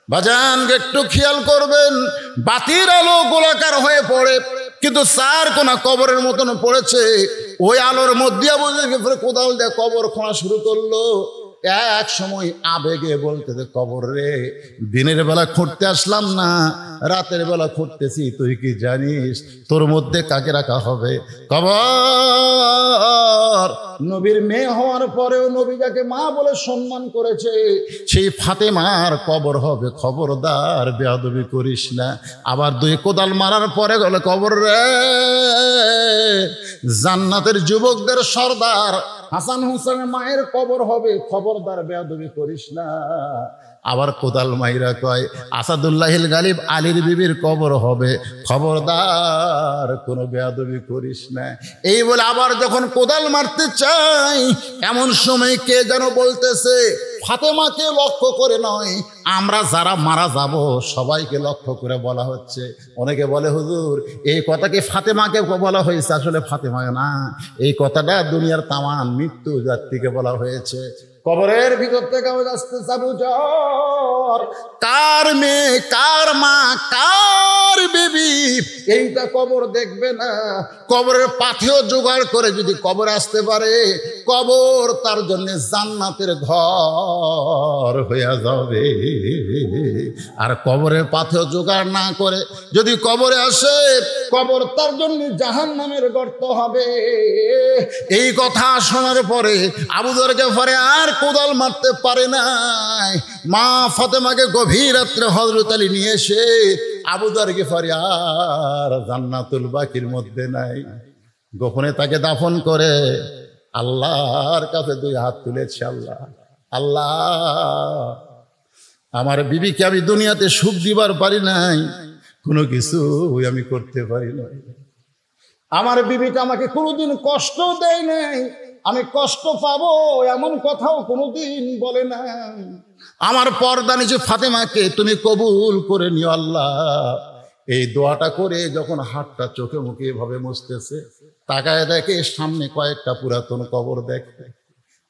বাজান একটু খেয়াল করবেন, বাতির আলো গোলাকার হয়ে পড়ে, কিন্তু চার কোনা কবরের মতন পড়েছে। ওই আলোর মধ্যে আবু যর গিফারি কোদাল দিয়ে কবর খোঁড়া শুরু করলো। এক সময় আবেগে বলতেছে, কবর রে, দিনের বেলা খুঁড়তে আসলাম না, রাতের বেলা খুঁড়তেছি, তুই কি জানিস তোর মধ্যে কাকে রাখা হবে? কবর নবীর মেয়ে হওয়ার পরেও নবী যাকে মা বলে সম্মান করেছে সেই ফাতেমার কবর হবে। খবরদার বেয়াদবি করিস না। আবার দুই কোদাল মারার পরে বলে, কবর রে, জান্নাতের যুবকদের সর্দার হাসান হুসেনের মায়ের কবর হবে, খবরদার বেয়াদবি করিস না। আবার কোদাল মাইরা কয়, আসাদুল্লাহিল গালিব আলীর বিবির কবর হবে, খবরদার কোনো বেয়াদবি করিস না। এই বলে আবার যখন কোদাল মারতে চাই, এমন সময় কে যেন বলতেছে, ফাতেমাকে লক্ষ্য করে নয়, আমরা যারা মারা যাব সবাইকে লক্ষ্য করে বলা হচ্ছে। অনেকে বলে, হুজুর এই কথা কি ফাতেমাকে বলা হয়েছে? আসলে ফাতেমা না, এই কথাটা দুনিয়ার তামাম মৃত্যু জাতিকে বলা হয়েছে। কবরের ভিতর থেকে আওয়াজ আসতেছে, আবু যর, কার মেয়ে, কার মা, কার বেবি, এইটা কবর দেখবে না। কবরের পাথেও জোগাড় করে যদি কবর আসতে পারে, কবর তার জন্য জান্নাতের ঘর হয়ে যাবে। আর কবরের পাথেও জোগাড় না করে যদি কবরে আসে, কবর তার জন্য জাহান্নামের গর্ত হবে। এই কথা শোনার পরে আবু যর গিফারি আর কোদাল মারতে পারে নাই। মা ফাতেমাকে গভীর রাত্রে হযরত আলী নিয়ে এসে আবু যর গিফারি আর জান্নাতুল বাকির মধ্যে নাই, গোপনে তাকে দাফন করে আল্লাহর কাছে দুই হাত তুলেছে। আল্লাহ, আল্লাহ, আমার বিবিকে আমি দুনিয়াতে সুখ দিবার পারি নাই, কোনো কিছু আমি করতে পারি নাই। আমার বিবিটা আমাকে কোনোদিন কষ্ট দেয় নাই, আমি কষ্ট পাবো এমন কথাও কোনোদিন বলে না। আমার পর্দা নিচে ফাতেমাকে তুমি কবুল করে নিও আল্লাহ। এই দোয়াটা করে যখন হাতটা চোখে মুখে এভাবে মুছতেছে, তাকায় দেখে সামনে কয়েকটা পুরাতন কবর দেখে।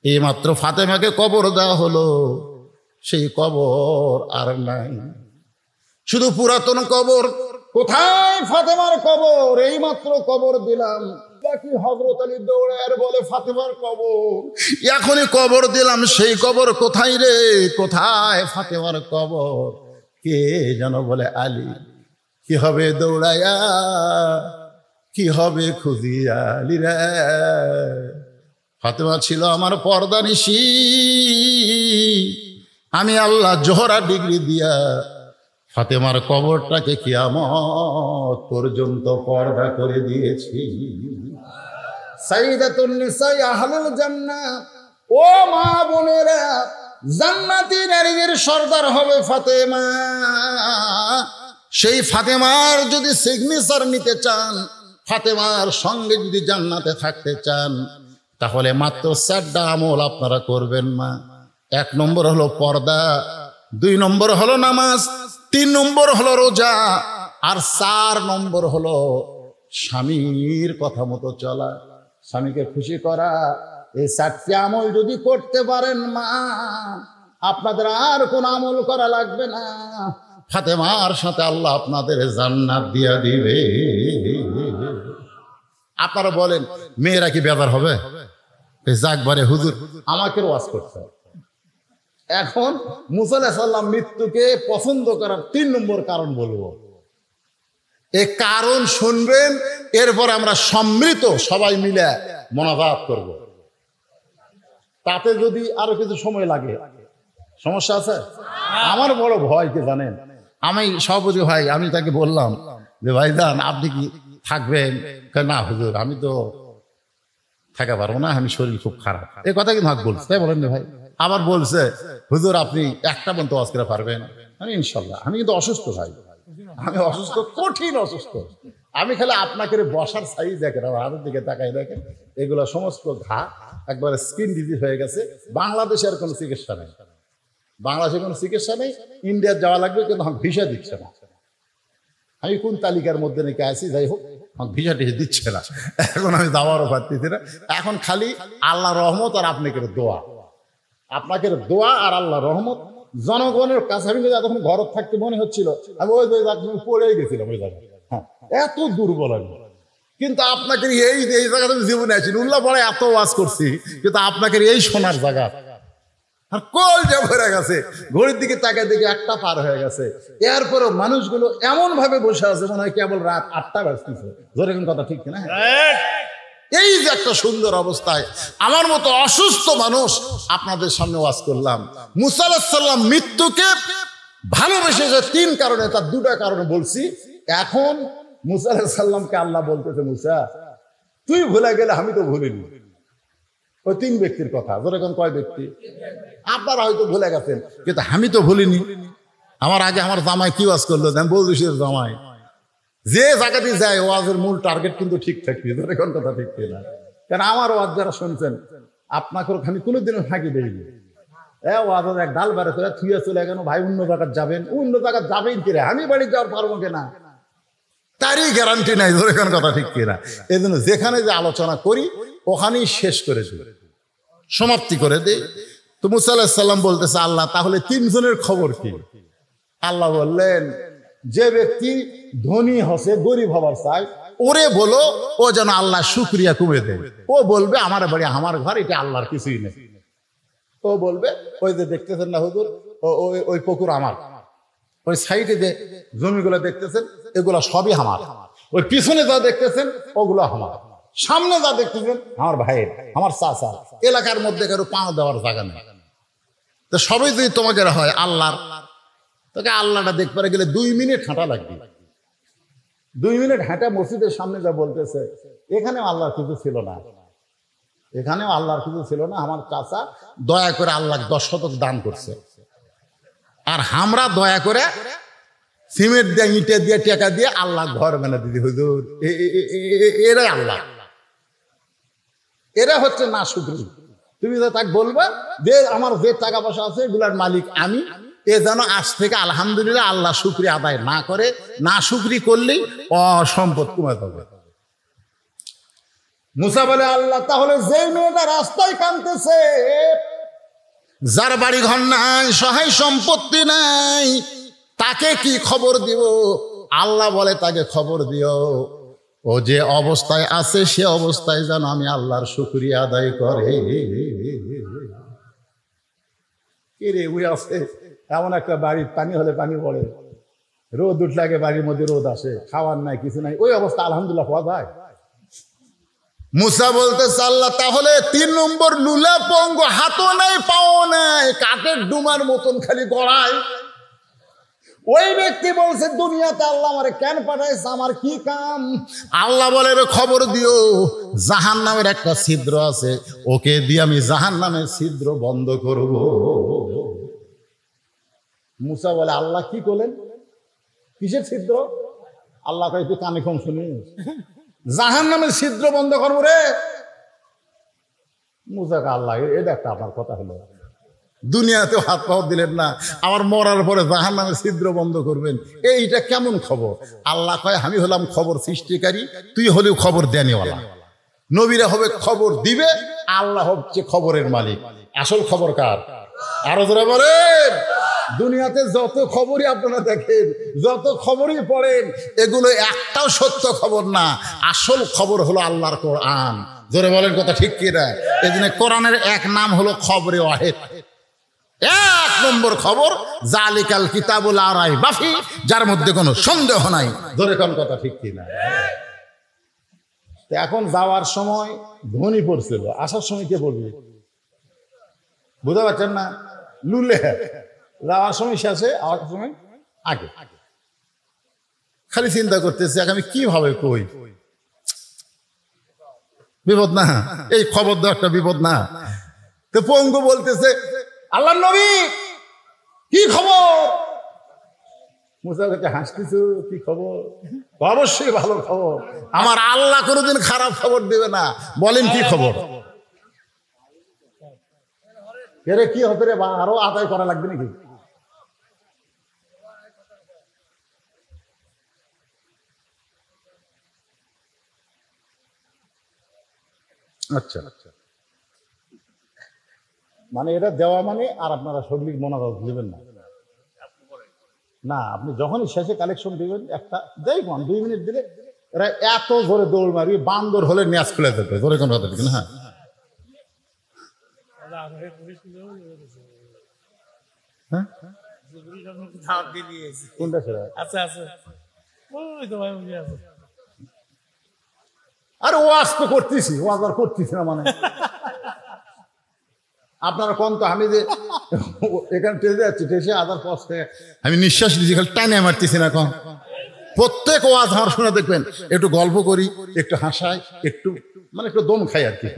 এই মাত্র ফাতেমাকে কবর দেওয়া হলো, সেই কবর আর নাই, শুধু পুরাতন কবর। কোথায় ফাতেমার কবর? এই মাত্র কবর দিলাম। কি হযরত আলী দৌড়ায় বলে, ফাতেমার কবর, এখনই কবর দিলাম, সেই কবর কোথায় রে? কোথায় ফাতেমার কবর? কে যেন বলে, আলী। কি হবে দৌড়ায়া, কি হবে খুঁজিয়া আলী রে? ফাতেমা ছিল আমার পর্দা নিশি, আমি আল্লাহ জোহরা ডিগ্রি দিয়া ফাতেমার কবরটাকে কিয়ামত পর্যন্ত পর্দা করে দিয়েছি। সাইয়্যিদাতুন নিসা আহলুল জান্নাহ, ও মা বোনেরা, জান্নাতি নারীদের সর্দার হবে ফাতেমা। সেই ফাতেমার যদি সিগনেচার নিতে চান, ফাতেমার সঙ্গে যদি জান্নাতে থাকতে চান, তাহলে মাত্র 4টা আমল আপনারা করবেন মা। 1 নম্বর হলো পর্দা, 2 নম্বর হলো নামাজ, 3 নম্বর হলো রোজা, আর 4 নম্বর হলো স্বামীর কথা মতো চলা, স্বামীকে খুশি করা। এই 4টি আমল যদি করতে পারেন মা, আপনাদের আর কোন আমল করা লাগবে না। ফাতেমার সাথে আল্লাহ আপনাদের জান্নাত দিয়া দিবে। আপনারা বলেন, মেয়েরা কি বেজার হবে? যাকবারে হুজুর আমাকে ওয়াজ করতে হবে। এখন মুসা আলাইহিস সালাম মৃত্যুকে পছন্দ করার 3 নম্বর কারণ বলবো। এই কারণ শুনবেন, এরপর আমরা সম্মিলিত সবাই মিলে মোনাজাত করব। তাতে যদি আরো কিছু সময় লাগে, সমস্যা আছে? আমার বড় ভয় কি জানেন, আমি সভাপতি ভাই, আমি তাকে বললাম যে ভাইজান আপনি কি থাকবেন? না হুজুর আমি তো থাকা পারবো না, আমি শরীর খুব খারাপ। এই কথা কিন্তু হাক বলছে, তাই বলেন না ভাই? আবার বলছে হুজুর আপনি 1টা পর্যন্ত ওয়াজ করে পারবেন? আমি ইনশাল্লাহ, আমি কিন্তু অসুস্থ ভাই, আমি অসুস্থ, কঠিন অসুস্থ, আমি খালি আপনাকে বসার সাইজ দেখেন, আমার হাতের দিকে তাকাই দেখেন, এগুলো সমস্ত ঘা একবারে স্কিন ডিজিজ হয়ে গেছে। বাংলাদেশে আর কোনো চিকিৎসা নেই, বাংলাদেশে কোনো চিকিৎসা নেই। ইন্ডিয়ার যাওয়া লাগবে, কিন্তু আমাকে ভিসা দিচ্ছে না। আমি কোন তালিকার মধ্যে নাকি আছি, যাই হোক আমাকে ভিসা টিসা দিচ্ছে না। এখন আমি যাওয়ারও পারতেছি না। এখন খালি আল্লাহ রহমত আর আপনাকে দোয়া, আপনাকে দোয়া আর আল্লাহ রহমত। জনগণের কাছে আমি যখন ঘর থাকতে মনে হচ্ছিল আমি ওই পড়েই গেছিলাম ওই জায়গায়। হ্যাঁ, এত দুর্বল আমি। কিন্তু আপনাকে এই জায়গাতে আমি জীবনে আছি, উল্লাহ পড়ে এত ওয়াজ করছি, কিন্তু আপনাকে এই সোনার জায়গা আর কল যে ভরে গেছে। ঘড়ির দিকে তাকায় দেখে 1টা পার হয়ে গেছে। এরপরও মানুষগুলো এমন ভাবে বসে আছে মনে হয় কেবল রাত 8টা বাজতেছে। ধরে কোন কথা ঠিক কিনা? এই যে একটা সুন্দর অবস্থায় আমার মতো অসুস্থ মানুষ আপনাদের সামনে ওয়াজ করলাম। মুসা আলাইহিস সালাম মৃত্যুকে ভালোবেসে যে 3 কারণে, তার 2টা কারণে বলছি। এখন মুসা আলাইহিস সালামকে আল্লাহ বলতেছে, মুসা তুই ভুলে গেলে আমি তো ভুলিনি। ওই 3 ব্যক্তির কথা। যেরকম কয় ব্যক্তি? আপনারা হয়তো ভুলে গেছেন, কিন্তু আমি তো ভুলিনি। আমার আগে আমার জামাই কি ওয়াজ করলো, আমি বলছি জামাই যে জায়গাতে যায় ওয়াজের মূল টার্গেট কিন্তু ঠিক থাকবে। যেরকম কথা ঠিক কিনা? কারণ আমার ওয়াজ যারা শুনছেন আপনাকে আমি কোনোদিনও ফাঁকি দেইনি। ওয়াজের এক ডাল বেড়ে করে থুয়ে চলে গেল, ভাই অন্য জায়গায় যাবেন, অন্য জায়গায় যাবেন কিরে, আমি বাড়ি যাওয়ার পারবো কিনা তারই গ্যারান্টি নাই। যেরকম কথা ঠিক কিনা? এই জন্য যেখানে যে আলোচনা করি ওখানেই শেষ করে দিই, সমাপ্তি করে দিই। তো মুসা আলাইহিস সালাম বলতেছে, আল্লাহ তাহলে 3 জনের খবর কি? আল্লাহ বললেন, যে ব্যক্তি ধনী হসে গরিব হবার চায় ওরে বলো ও যেন আল্লাহ শুকরিয়া কমে দেয়। ও বলবে আমার বাড়ি আমার ঘর, এটা আল্লাহর কিছুই নেই। ও বলবে ওই যে দেখতেছেন না হুজুর, ওই পুকুর আমার, ওই সাইডে যে জমিগুলো দেখতেছেন এগুলো সবই আমার, ওই পিছনে যা দেখতেছেন ওগুলো আমার, সামনে যা দেখতেছেন আমার ভাইয়ের, আমার চাচা। এলাকার মধ্যে কারো পা দেওয়ার জায়গা নেই। তো সবই যদি তোমাকে হয় আল্লাহর, তোকে আল্লাহটা দেখতে গেলে 2 মিনিট হাঁটা লাগবে। 2 মিনিট হাঁটা মসজিদের সামনে যা বলতেছে এখানেও আল্লাহর কিছু ছিল না, এখানেও আল্লাহর কিছু ছিল না। আমার চাচা দয়া করে আল্লাহ 10 শতক দান করছে, আর আমরা দয়া করে সিমেন্ট দিয়ে ইটে দিয়ে টাকা দিয়ে আল্লাহ ঘর বানা দিদি। হুজুর এরাই আল্লাহ, এরা হচ্ছে না শুকরি। তুমি তো তাকে বলবা যে আমার যে টাকা পয়সা আছে এগুলার মালিক আমি, এ যেন আজ থেকে আলহামদুলিল্লাহ আল্লাহ শুকরিয়া আদায় না করে, না শুকরি করলেই অসম্পদ কমে যাবে। মুসা বলে, আল্লাহ তাহলে যে মেয়েটা রাস্তায় কাঁদতেছে, যার বাড়ি ঘর নাই, সহায় সম্পত্তি নাই, তাকে কি খবর দিব? আল্লাহ বলে তাকে খবর দিও, ও যে অবস্থায় আছে সে অবস্থায় যেন আমি আল্লাহর শুকরিয়া আদায় করে। রে ওই আছে এমন একটা বাড়ির পানি হলে পানি পড়ে, রোদ উঠলে বাড়ির মধ্যে রোদ আসে, খাওয়ার নাই কিছু নাই, ওই অবস্থা আলহামদুলিল্লাহ পাওয়া যায়। মুসা বলতে আল্লাহ তাহলে 3 নম্বর লুলা পঙ্গ, হাতও নাই পাও নাই, কাঠের ডুমার মতন খালি গড়ায়। ওই ব্যক্তি বলছে, দুনিয়াতে আল্লাহ আমারে কেন পাঠাইছে, আমার কি কাম? আল্লাহ বলে খবর দিও, জাহান্নামের একটা ছিদ্র আছে, ওকে দিয়ে আমি জাহান্নামের ছিদ্র বন্ধ করব। মুসা বলে, আল্লাহ কি করলেন? কিসের ছিদ্র? আল্লাহ কয়, তুই কানে কম শুনিস, জাহান্নামের ছিদ্র বন্ধ করবো রে। মুসা কে আল্লাহ এটা একটা আপনার কথা হলো, দুনিয়াতে হাত পাওয়া দিলেন না, আমার মরার পরে জাহান্নামের ছিদ্র বন্ধ করবেন, এইটা কেমন খবর? আল্লাহ কয়, আমি হলাম খবর সৃষ্টিকারী, তুই হলেও খবর দেনেওয়ালা। নবীরা হবে খবর দিবে, আল্লাহ হচ্ছে খবরের মালিক। আসল খবর কার? আরো জোরে বলেন। দুনিয়াতে যত খবরই আপনারা দেখেন, যত খবরই পড়েন, এগুলো একটাও সত্য খবর না। আসল খবর হলো আল্লাহর কোরআন। জোরে বলেন কথা ঠিক কিনা? এই জন্য কোরআনের এক নাম হলো খবরে ওয়াহিদ। 1 নম্বর খবর জালিকাল কিতাবুল লা রাইবা ফি, যার মধ্যে কোনো সন্দেহ নাই। জোরে কোন কথা ঠিক কিনা? এখন যাওয়ার সময় ধ্বনি পড়ছিল, আসার সময় কে বলবে? বুঝতে পারছেন না? লুলে যাওয়ার সময় শেষে, আওয়ার সময় আগে। খালি চিন্তা করতেছে আমি কিভাবে কই, বিপদ না? এই খবর দেওয়া একটা বিপদ না? তো পঙ্গু বলতেছে, আল্লাহর নবী কি খবর? মুসা কাছে হাসতেছো, কি খবর? অবশ্যই ভালো খবর, আমার আল্লাহ কোনোদিন খারাপ খবর দেবে না। বলেন কি খবর? এরে কি হতে রে, বা আরো আদায় করা লাগবে নাকি? আচ্ছা, মানে এটা দেওয়া মানে, আর আপনারা সবলিক মোনাজাত দিবেন না? না, আপনি যখনই শেষে কালেকশন দিবেন একটা দেখুন 2 মিনিট দিলে এরা এত জোরে দৌড় মারবি, বান্দর হলে ন্যাস খুলে দেবে। জোরে কোনো কথা ঠিক না? হ্যাঁ, কোনটা সেটা? আরে ওয়াজ তো করতেছি, ওয়াজ আর করতেছি না মানে আপনারা কোন তো, আমি যে এখানে টেসে যাচ্ছি, টেসে আদার পথে আমি নিঃশ্বাস দিচ্ছি, খালি টানে মারতেছি না। এখন প্রত্যেক ওয়াজ আমার শুনে দেখবেন, একটু গল্প করি, একটু হাসাই, একটু মানে একটু দম খাই আর কি,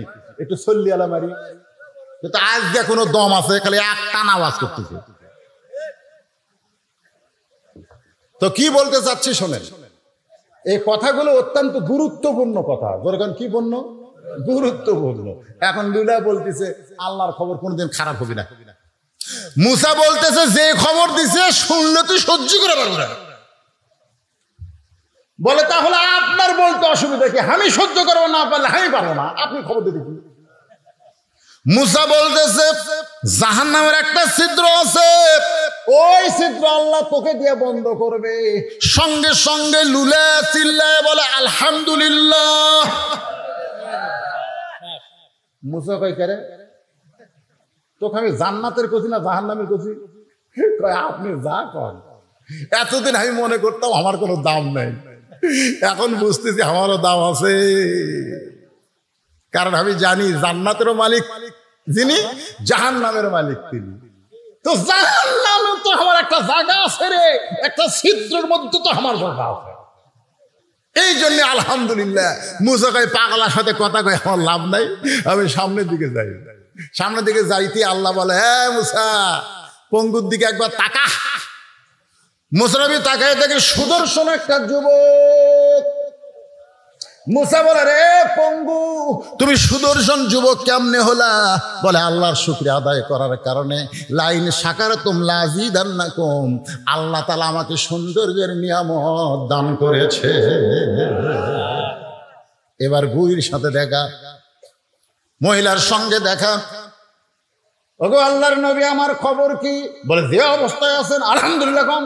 একটু সল্লি আলা মারি। কিন্তু আজকে কোনো দম আছে, খালি এক টানা আওয়াজ করতেছে। তো কি বলতে চাচ্ছি শোনেন, এই কথাগুলো অত্যন্ত গুরুত্বপূর্ণ কথা। যেরকম কি পূর্ণ? গুরুত্বপূর্ণ। এখন লুলা বলতেছে আল্লাহর খবর কোনদিন খারাপ হবে না। মুসা বলতেছে যে খবর দিছে শুনলে তুই সহ্য করে পারবো না। বলে তাহলে আপনার বলতে অসুবিধা কি? আমি সহ্য করবো না পারলে আমি পারবো না, আপনি খবর দিতে কি? মুসা বলতেছে জাহান্নামের একটা ছিদ্র আছে, ওই ছিদ্র আল্লাহ তোকে দিয়ে বন্ধ করবে। সঙ্গে সঙ্গে লুলে চিল্লায় বলে আলহামদুলিল্লাহ। মুসা কই করে তোকে আমি জান্নাতের কছি না জাহান্নামের কছি? আপনি যা কন। এতদিন আমি মনে করতাম আমার কোনো দাম নাই, এখন বুঝতেছি আমারও দাম আছে। কারণ আমি জানি জান্নাতেরও মালিক যিনি, জাহান্নামের মালিক তিনি। তো জাহান্নামে তো আমার একটা জায়গা আছে রে, একটা ছিদ্রের মধ্যে তো আমার জায়গা আছে। এই জন্য আলহামদুলিল্লাহ। মুসা কয় পাগলার সাথে কথা কয় আমার লাভ নাই, আমি সামনের দিকে যাই। সামনের দিকে যাইতে আল্লাহ বলে হ্যাঁ মুসা পঙ্গুর দিকে একবার তাকা। মুসা নবী তাকায় দেখে সুদর্শন একটা যুবক। মুসা বলে রে পঙ্গু, তুমি সুদর্শন যুবক কেমনে হলা? বলে আল্লাহর শুকরিয়া আদায় করার কারণে। লাইন শাকারতুম লাযিদান্নাকুম, আল্লাহ তাআলা আমাকে সৌন্দর্যের নিয়ামত দান করেছে। এবার বুড়ির সাথে দেখা, মহিলার সঙ্গে দেখা। ওগো আল্লাহর নবী আমার খবর কি? বলে যে অবস্থায় আছেন আলহামদুলিল্লাহ কম।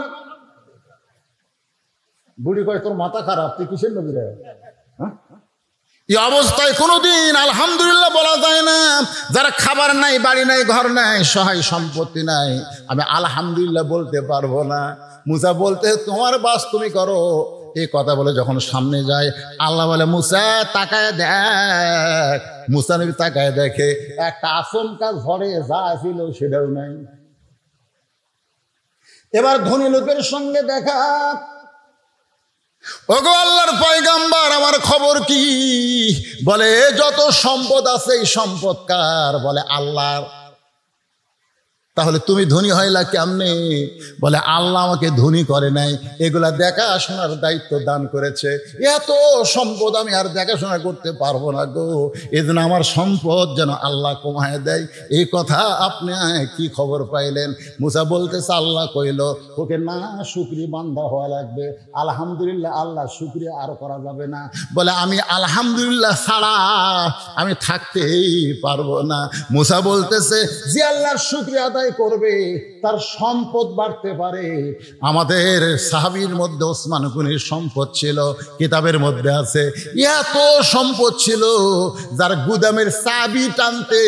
বুড়ি কয় তোর মাথা খারাপ, তুই কিসের নবী রে? এই অবস্থায় কোনোদিন আলহামদুলিল্লাহ বলা যায় না। যারা খাবার নাই, বাড়ি নাই, ঘর নাই, সহায় সম্পত্তি নাই, আমি আলহামদুলিল্লাহ বলতে পারবো না। মুসা বলতে তোমার বাস তুমি করো। এই কথা বলে যখন সামনে যায়, আল্লাহ বলে মুসা তাকায় দেখ। মুসা নবী তাকায় দেখে একটা আচমকা ঝড়ে যা ছিল সেটাও নাই। এবার ধনী লোকের সঙ্গে দেখা। ওগো আল্লাহর পয়গাম্বার আমার খবর কি? বলে যত সম্পদ আছে এই সম্পদ কার? বলে আল্লাহর। তাহলে তুমি ধনী হইলা কেমনে? বলে আল্লাহ আমাকে ধনী করে নাই, এগুলা দেখাশোনার দায়িত্ব দান করেছে। এত সম্পদ আমি আর দেখাশোনা করতে পারবো না গো, এজন্য আমার সম্পদ যেন আল্লাহ কমায় দেয়। এই কথা আপনি কি খবর পাইলেন? মুসা বলতেছে আল্লাহ কইল ওকে না শুকরি বান্দা হওয়া লাগবে। আলহামদুলিল্লাহ আল্লাহ শুকরিয়া আর করা যাবে না। বলে আমি আলহামদুলিল্লাহ ছাড়া আমি থাকতেই পারবো না। মুসা বলতেছে যে আল্লাহর শুকরিয়া আদায় করবে তার সম্পদ বাড়তে পারে। আমাদের সাহাবীর মধ্যে ওসমান গনির সম্পদ ছিল, কিতাবের মধ্যে আছে এত সম্পদ ছিল যার গুদামের চাবি টানতে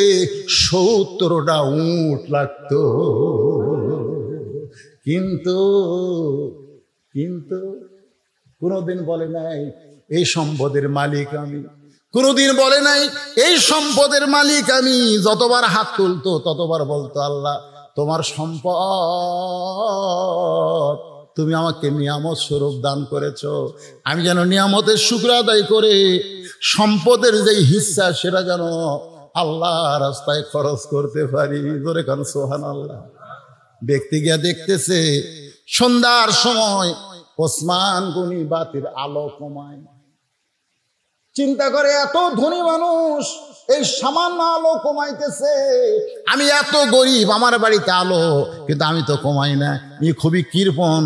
70টা উট লাগতো। কিন্তু কিন্তু কোনোদিন বলে নাই এই সম্পদের মালিক আমি। কোনোদিন বলে নাই এই সম্পদের মালিক আমি। যতবার হাত তুলতো ততবার বলতো আল্লাহ তোমার সম্পদ তুমি আমাকে নিয়ামত স্বরূপ দান করেছো, আমি যেন নিয়ামতের শুকর আদায় করে সম্পদের যেই হিস্সা সেটা যেন আল্লাহ রাস্তায় খরচ করতে পারি। জোরে কান সুবহানাল্লাহ। ব্যক্তি গিয়া দেখতেছে সন্ধ্যার সময় ওসমান গনি বাতির আলো কমায়, চিন্তা করে এত ধনী মানুষ এই সামান্য আলো কমাইতেছে, আমি এত গরিব, আমার বাড়িতে আলো কিন্তু আমি তো কমাই না, আমি খুবই কৃপণ,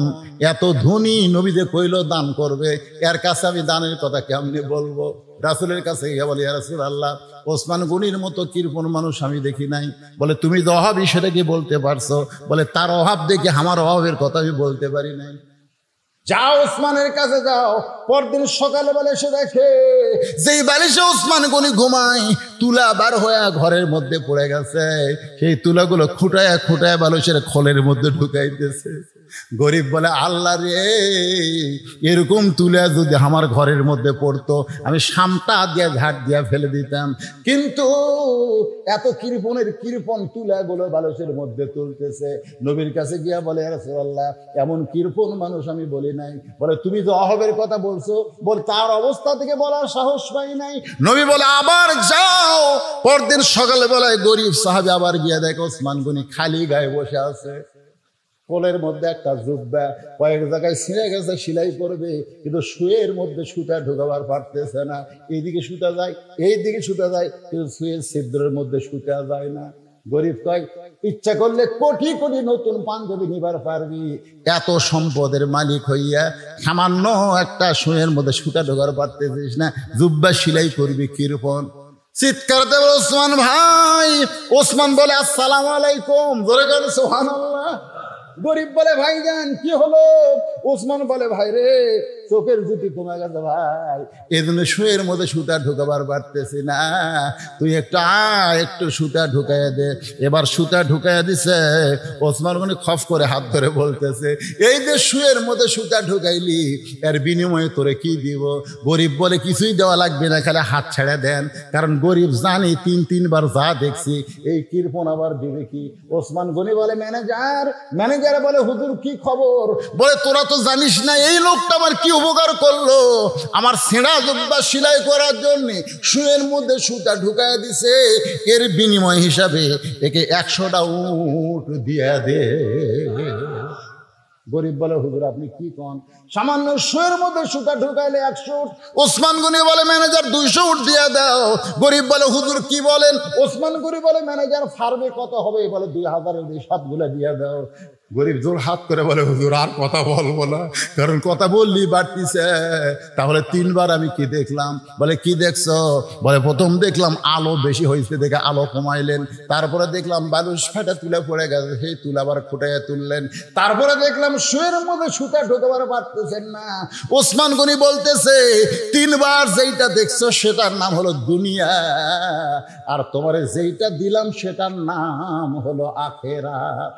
এত ধনী নবীদের কইল দান করবে, এর কাছে আমি দানের কথা কেমনে বলবো? রাসূলের কাছে গিয়ে বলে, ইয়া রাসূলুল্লাহ, ওসমান গনির মতো কৃপণ মানুষ আমি দেখি নাই। বলে, তুমি তো অভাবী সেটা কি বলতে পারছো? বলে, তার অভাব দেখে আমার অভাবের কথা আমি বলতে পারি নাই। যাও ওসমানের কাছে যাও। পরদিন সকালে বেলা এসে দেখে যেই বালিশে ওসমান গনি ঘুমায় তুলা বার হয়ে ঘরের মধ্যে পড়ে গেছে, সেই তুলাগুলো খুঁটায় খুঁটায় বালিশের খোলের মধ্যে ঢুকাইতেছে। গরিব বলে, আল্লাহ রে, এরকম তুলা যদি আমার ঘরের মধ্যে পড়তো আমি সামটা দিয়া ঝাড় দিয়া ফেলে দিতাম, কিন্তু এত কৃপণের কৃপণ তুলাগুলো বালিশের মধ্যে তুলতেছে। নবীর কাছে গিয়া বলে, ইয়া রাসূলুল্লাহ, এমন কৃপণ মানুষ আমি বলি নাই। বলে, তুমি তো অভাবের কথা বলছো, বল তার অবস্থা থেকে বলার সাহস পাই নাই। নবী বলে, আবার যাও। পরদিন সকালে বেলায় গরিব সাহাবী আবার গিয়া দেখে ওসমান গনি খালি গায়ে বসে আছে, কোলের মধ্যে একটা জুব্বা, কয়েক জায়গায় ছিঁড়ে গেছে, সেলাই করবে, কিন্তু শুয়ের মধ্যে সুতা ঢোকাবার পারতেছে না। এইদিকে সুতা যায়, এইদিকে সুতা যায়, কিন্তু শুয়ের ছিদ্রের মধ্যে সুতা যায় না। গরিব কয়, ইচ্ছা করলে কোটি কোটি নতুন পাঞ্জাবি নিবার পারবি, এত সম্পদের মালিক হইয়া সামান্য একটা শুয়ের মধ্যে সুতা ঢোকার পারতেছিস না, জুব্বা সেলাই করবি কিরকম? চিৎকার দেব ওসমান ভাই। ওসমান বলে, আসসালামু আলাইকুম। জোরে করে সুবহানাল্লাহ। গরিব বলে, ভাইজান কি হলো? ওসমান বলে, ভাই রে, চোখের জুতি কমে গেছে ভাই, এই জন্য শুয়ের মধ্যে সুতা ঢুকাবার পারতেছি না, তুই একটু সুতা ঢুকাইয়া দে। এবার সুতা ঢুকাইয়া দিছে। ওসমান গনি খফ করে হাত ধরে বলতেছে, এই যে শুয়ের মধ্যে সুতা ঢুকাইলি, এর বিনিময়ে তোরে কি দিব? গরিব বলে, কিছুই দেওয়া লাগবে না, খালি হাত ছেড়ে দেন, কারণ গরিব জানি তিনবার যা দেখছি, এই কৃপণ আবার দিবে কি? ওসমান গনি বলে, ম্যানেজার বলে, হুজুর কি খবর? বলে, তোরা তো জানিস না এই লোকটা আমার কি উপকার করলো, আমার ছেঁড়া জুব্বা সেলাই করার জন্য শুয়ের মধ্যে সুতা ঢুকায় দিছে, এর বিনিময় হিসাবে একে 100টা উট দিয়া দে। গরিব বলে, হুজুর আপনি কি কন? সামান্য শুয়ের মধ্যে সুতা ঢুকাইলে 100 উট। ওসমান গনি বলে, ম্যানেজার 200 উট দিয়ে দাও। গরিব বলে, হুজুর কি বলেন? ওসমান গনি বলে, ম্যানেজার ফার্মে কত হবে? বলে, 2000-এর সবগুলা দিয়ে দাও। গরিব জোর হাত করে বলে, হুজুর আর কথা বলবো না, কারণ কথা বললি বাড়তিছে। তাহলে 3বার আমি কি দেখলাম? বলে, কি দেখছো? বলে, প্রথম দেখলাম আলো বেশি হয়েছে দেখে আলো কমাইলেন, তারপরে দেখলাম বালুস ফাটা তুলে পড়ে গেছে, সেই তুলা আবার ফুটাইয়া তুললেন, তারপরে দেখলাম শুয়ের মধ্যে সুতা ঢোকাবার পারতেছেন না। ওসমান গনি বলতেছে, 3বার যেইটা দেখছো সেটার নাম হলো দুনিয়া, আর তোমার যেইটা দিলাম সেটার নাম হলো আখিরাত।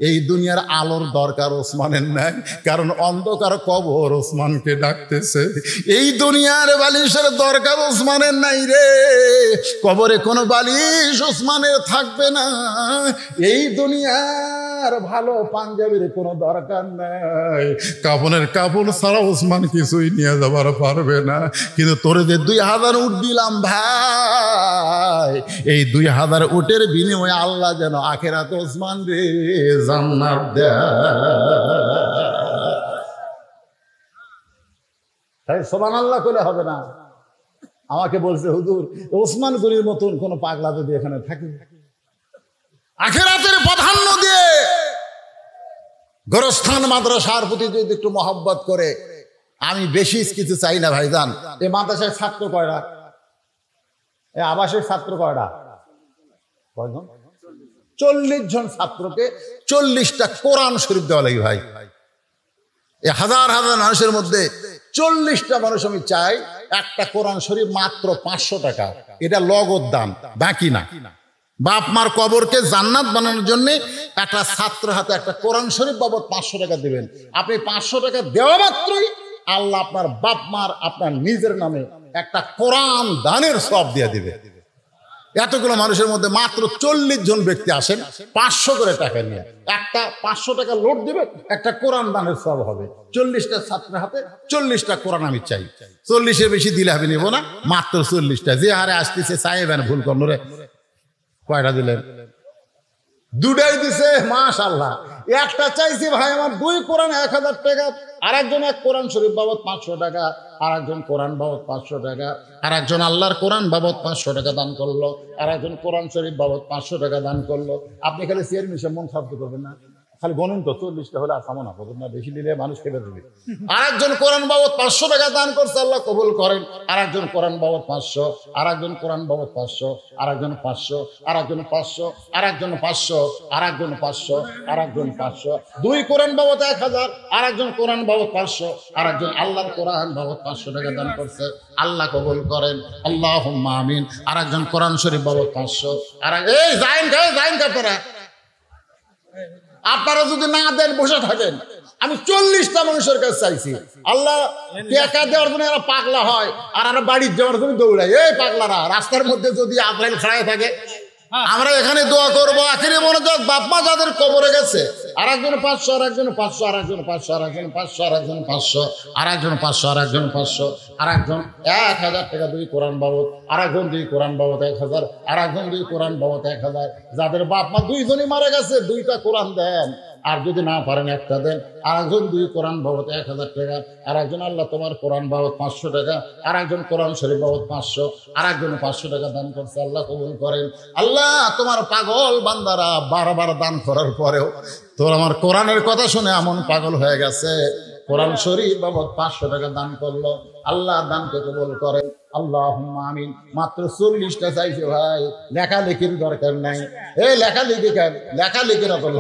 এই দুনিয়ার আলোর দরকার ওসমানের নাই, কারণ অন্ধকার কবর ওসমানকে ডাকতেছে। এই দুনিয়ার বালিশের দরকার ওসমানের নাই রে, কবরে কোনো বালিশ ওসমানের থাকবে না। এই দুনিয়ার ভালো পাঞ্জাবির কোনো দরকার নাই, কাপড়ের কাপড় ছাড়া ওসমান কিছুই নিয়ে যাবার পারবে না। কিন্তু তোরে যে 2000 উট দিলাম ভাই, এই 2000 উটের বিনিময়ে আল্লাহ যেন আখিরাতে ওসমান রে জান্নাত দেয়। সুবহানাল্লাহ কইলে হবে না। আমাকে বলছে, হুজুর ওসমান গনির মতন কোন পাগলা যদি এখানে থাকে, আখিরাতের প্রাধান্য দিয়ে গোরস্থান মাদ্রাসার প্রতি যদি একটু মহব্বত করে, আমি বেশি কিছু চাই না ভাইজান। এই মাদ্রাসায় ছাত্র কয়টা? এই আবাসের ছাত্র কয়টা? 40 জন ছাত্রকে 40টা কোরআন শরীফ দেওয়া লাগে ভাই। এই হাজার হাজার মানুষের মধ্যে 40টা মানুষ আমি চাই একটা কোরআন শরীফ মাত্র 500 টাকা, এটা লগদ দাম, বাকি না। বাপ মার কবরকে জান্নাত বানানোর জন্য একটা ছাত্র হাতে একটা কোরআন শরীফ বাবদ 500 টাকা দেবেন। আপনি 500 টাকা দেওয়া মাত্রই আল্লাহ আপনার বাপ মার আপনার নিজের নামে একটা কোরআন দানের সওয়াব দিয়ে দিবে। এতগুলো মানুষের মধ্যে মাত্র 40 জন ব্যক্তি আসেন 500 করে টাকা নিয়ে, একটা 500 টাকা লোড দিবে, একটা কোরআন দানের সওয়াব হবে। 40টা ছাত্রের হাতে 40টা কোরআন আমি চাই। 40-এর বেশি দিলে আমি নেবো না, মাত্র 40টা। যে হারে আসতেছে চাইবেন ভুল করলে। কয়টা দিলেন? 2টাই দিছে, মাশাআল্লাহ। একটা চাইছি ভাই আমার 2 কোরআন 1000 টাকা, আর একজন এক কোরআন শরীফ বাবদ 500 টাকা, আর একজন কোরআন বাবদ 500 টাকা, আর একজন আল্লাহর কোরআন বাবদ 500 টাকা দান করলো, আর একজন কোরআন শরীফ বাবদ 500 টাকা দান করলো। আপনি খালি চেয়ার মিশে মন খারাপ করবেন না, খালি গণেন তো 40টা হলে আসামো না করবেন না, বেশি নিলে মানুষ খেতে দেবে। আর একজন কোরআন বাবদ 500 টাকা দান করছে, আল্লাহ কবুল করেন। আর একজন কোরআন বাবদ 500, আর একজন কোরআন বাবদ 500, আর একজন 500, আর একজন 500, আর একজন 500, আর একজন 500, আর একজন 500, 2 কোরআন বাবদ 1000, আর একজন কোরআন বাবদ 500, আর একজন আল্লাহর কোরআন বাবদ 500 টাকা দান করছে, আল্লাহ কবুল করেন, আল্লাহুম্মা আমিন। আর একজন কোরআন শরীফ বাবদ 500, আর এই জাইন কাপড়া আপনারা যদি না দেন বসে থাকেন। আমি 40টা মানুষের কাছে চাইছি, আল্লাহ টাকা দেওয়ার জন্য এরা পাগলা হয়, আর আমরা বাড়ির যাওয়ার জন্য দৌড়াই। এই পাগলারা রাস্তার মধ্যে যদি আজরাইল খাড়ায় থাকে, আমরা এখানে দোয়া করবো। আখিরি মনোযোগ, বাপ মা যাদের কবরে গেছে, আর একজন 500, আর একজন 500, আর একজন 500, আর একজন 500, আর একজন 500, আর একজন 500, আর একজন 500, আর একজন 1000 টাকা 2 কোরআন বাবদ, আর একজন 2 কোরআন বাবদ 1000, আর একজন 2 কোরআন বাবদ 1000। যাদের বাপ মা 2 জনই মারা গেছে, 2টা কোরআন দেন, আর যদি না পারেন একটা দেন। আর একজন 2 কোরআন বাবদ 1000 টাকা, আর একজন আল্লাহ তোমার কোরআন বাবদ 500 টাকা, আর একজন কোরআন শরীফ বাবদ 500, আর একজন 500 টাকা দান করছে, আল্লাহ কবুল করেন। আল্লাহ তোমার পাগল বান্দারা বারবার দান করার পরেও তোর আমার কোরআনের কথা শুনে এমন পাগল হয়ে গেছে, কোরআন শরীফ বাবদ 500 টাকা দান করলো, আল্লাহ দানকে কবুল করেন, আল্লাহুম্মা আমিন। মাত্র 40টা চাইছে ভাই, লেখালেখির দরকার নাই। এই লেখালেখি কেন? লেখালেখির তো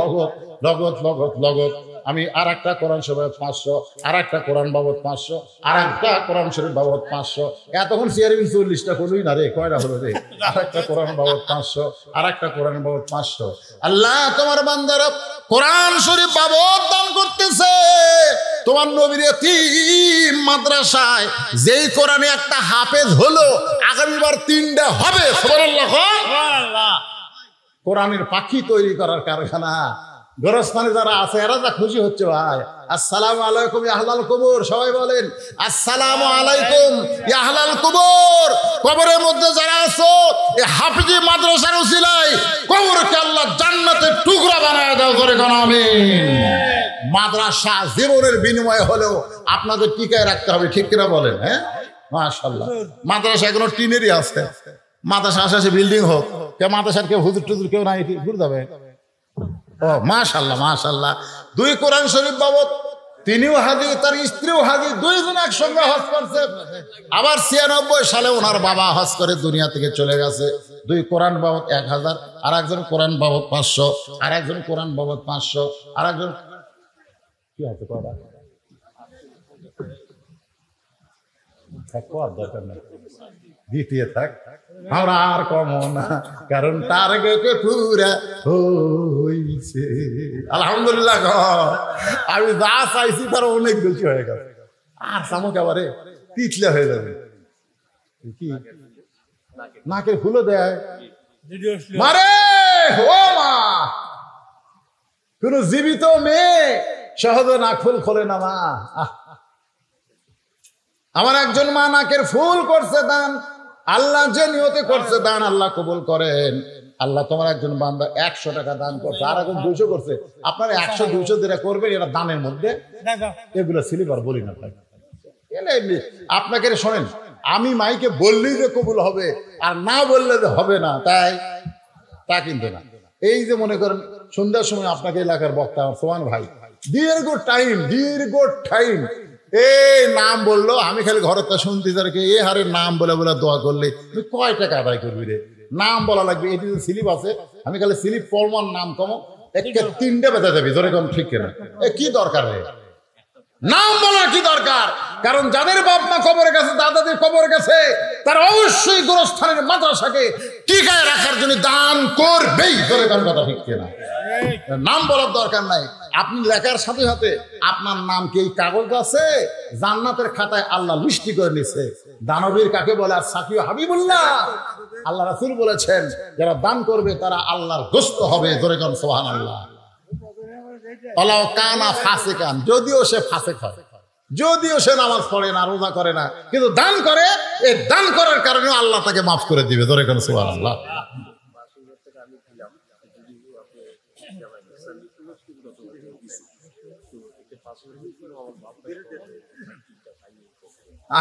লগত। আমি আর একটা কোরআন শরীফ বাবদ 500, আর একটা কোরআন বাবদ 500, আর একটা কোরআন শরীফ বাবদ 500। এতক্ষণ চেয়ারম্যান 40টা করলই না রে, কয়টা হলো রে? আর একটা কোরআন বাবদ 500, আর একটা কোরআন বাবদ 500। আল্লাহ তোমার বান্দারা কোরআন শরীফ বাবদ দান করতেছে। তোমার নবীর এতিম মাদ্রাসায় যেই কোরআনে একটা হাফেজ হলো, আগামীবার 3টা হবে। সুবহানাল্লাহ। কোরআনের পাখি তৈরি করার কারখানা গোরস্থানে যারা আছে এরা যা খুশি হচ্ছে ভাই। আসসালামু আলাইকুম ইয়া আহলাল কুবুর, সবাই বলেন আসসালামু আলাইকুম ইয়া আহলাল কুবুর। কবরের মধ্যে যারা আছো, এই হাফেজি মাদ্রাসার উসিলায় কবরকে আল্লাহ জান্নাতের টুকরা বানায় দাও করে কোন আমিন। মাদ্রাসা জীবনের বিনিময়ে হলেও আপনাদের টিকায় রাখতে হবে, ঠিক কিনা বলেন? হ্যাঁ মাশাআল্লাহ। মাদ্রাসা এখনো টিনেরই আছে, মাদ্রাসা আশেপাশে বিল্ডিং হোক, কে মাদ্রাসার কেউ হুজুর টুজুর কেউ নাই, ঘুরে যাবে। ও মাশাআল্লাহ। 2 কোরআন শরীফ বাবদ, তিনিও হাজি, তার স্ত্রীও হাজি, 2 জন একসঙ্গে হজ করছে। আবার 96 সালে ওনার বাবা হজ করে দুনিয়া থেকে চলে গেছে। 2 কোরআন বাবদ 1000, আর একজন কোরআন বাবদ 500, আর একজন কোরআন বাবদ 500, আর একজন কি আছে কয়টা দরকার নেই, দ্বিতীয় থাক, আমরা আর কম না, কারণ টার্গেটে পুরা হইছে। আলহামদুলিল্লাহ। আমি যা চাইছি তার অনেক বেশি হয়ে গেছে, আর চামক এবারে তিতলে হয়ে যাবে। কি নাকের ফুলও দেয় মারে ও মা, কোন জীবিত মেয়ে সহজে নাক ফুল খোলে না মা। আমার একজন মা নাকের ফুল করছে দান, আল্লাহ যে নিয়তে করছে দান আল্লাহ কবুল করেন। আল্লাহ তোমার একজন বান্দা 100 টাকা দান করছে, আর একজন 200 করছে। আপনারা 100-200 যেটা করবেন এটা দানের মধ্যে, এগুলো সিলিবার বলি না আপনাকে। শোনেন, আমি মাইকে বললেই যে কবুল হবে, আর না বললে যে হবে না তাই তা কিন্তু না। এই যে মনে করেন সন্ধ্যার সময় আপনাকে এলাকার বক্তা সোমান ভাই দীর্ঘ টাইম এই নাম বললো, আমি খালি ঘরের তা শুনতে তারকে এ হারে নাম বলে বলে দোয়া করলে তুই কয় টাকা আদায় করবি রে? নাম বলা লাগবে, এটি যে স্লিপ আছে, আমি খালি স্লিপ পড়মান নাম কম 3টে বেঁধে যাবি, ধরে কোন ঠিক কেনা কি দরকার রে? নাম বলার কি দরকার? কারণ যাদের বাপ মা কবরে গেছে, দাদাদের কবরে গেছে, তারা অবশ্যই গোরস্থানের মাদ্রাসাকে টিকায় রাখার জন্য দান করবেই, ধরে কোন কথা ঠিক কেনা। নাম বলার দরকার নাই। আপনি লেখার সাথে সাথে আপনার নাম কি এই কাগজ আছে, জান্নাতের খাতায় আল্লাহ লিস্টি করে নিছে। দানবীর কাকে বলে? আর সাকিও হাবিবুল্লাহ। আল্লাহ রাসূল বলেছেন যারা দান করবে তারা আল্লাহর গোস্ত হবে, ধরে কোন সুবহানাল্লাহ। আল্লাহ কানা ফাসিকান, যদিও সে ফাসিক হয়, যদিও সে নামাজ পড়ে না, রোজা করে না, কিন্তু দান করে, এই দান করার কারণে আল্লাহ তাকে মাফ করে দিবে, ধরে কোন সুবহানাল্লাহ।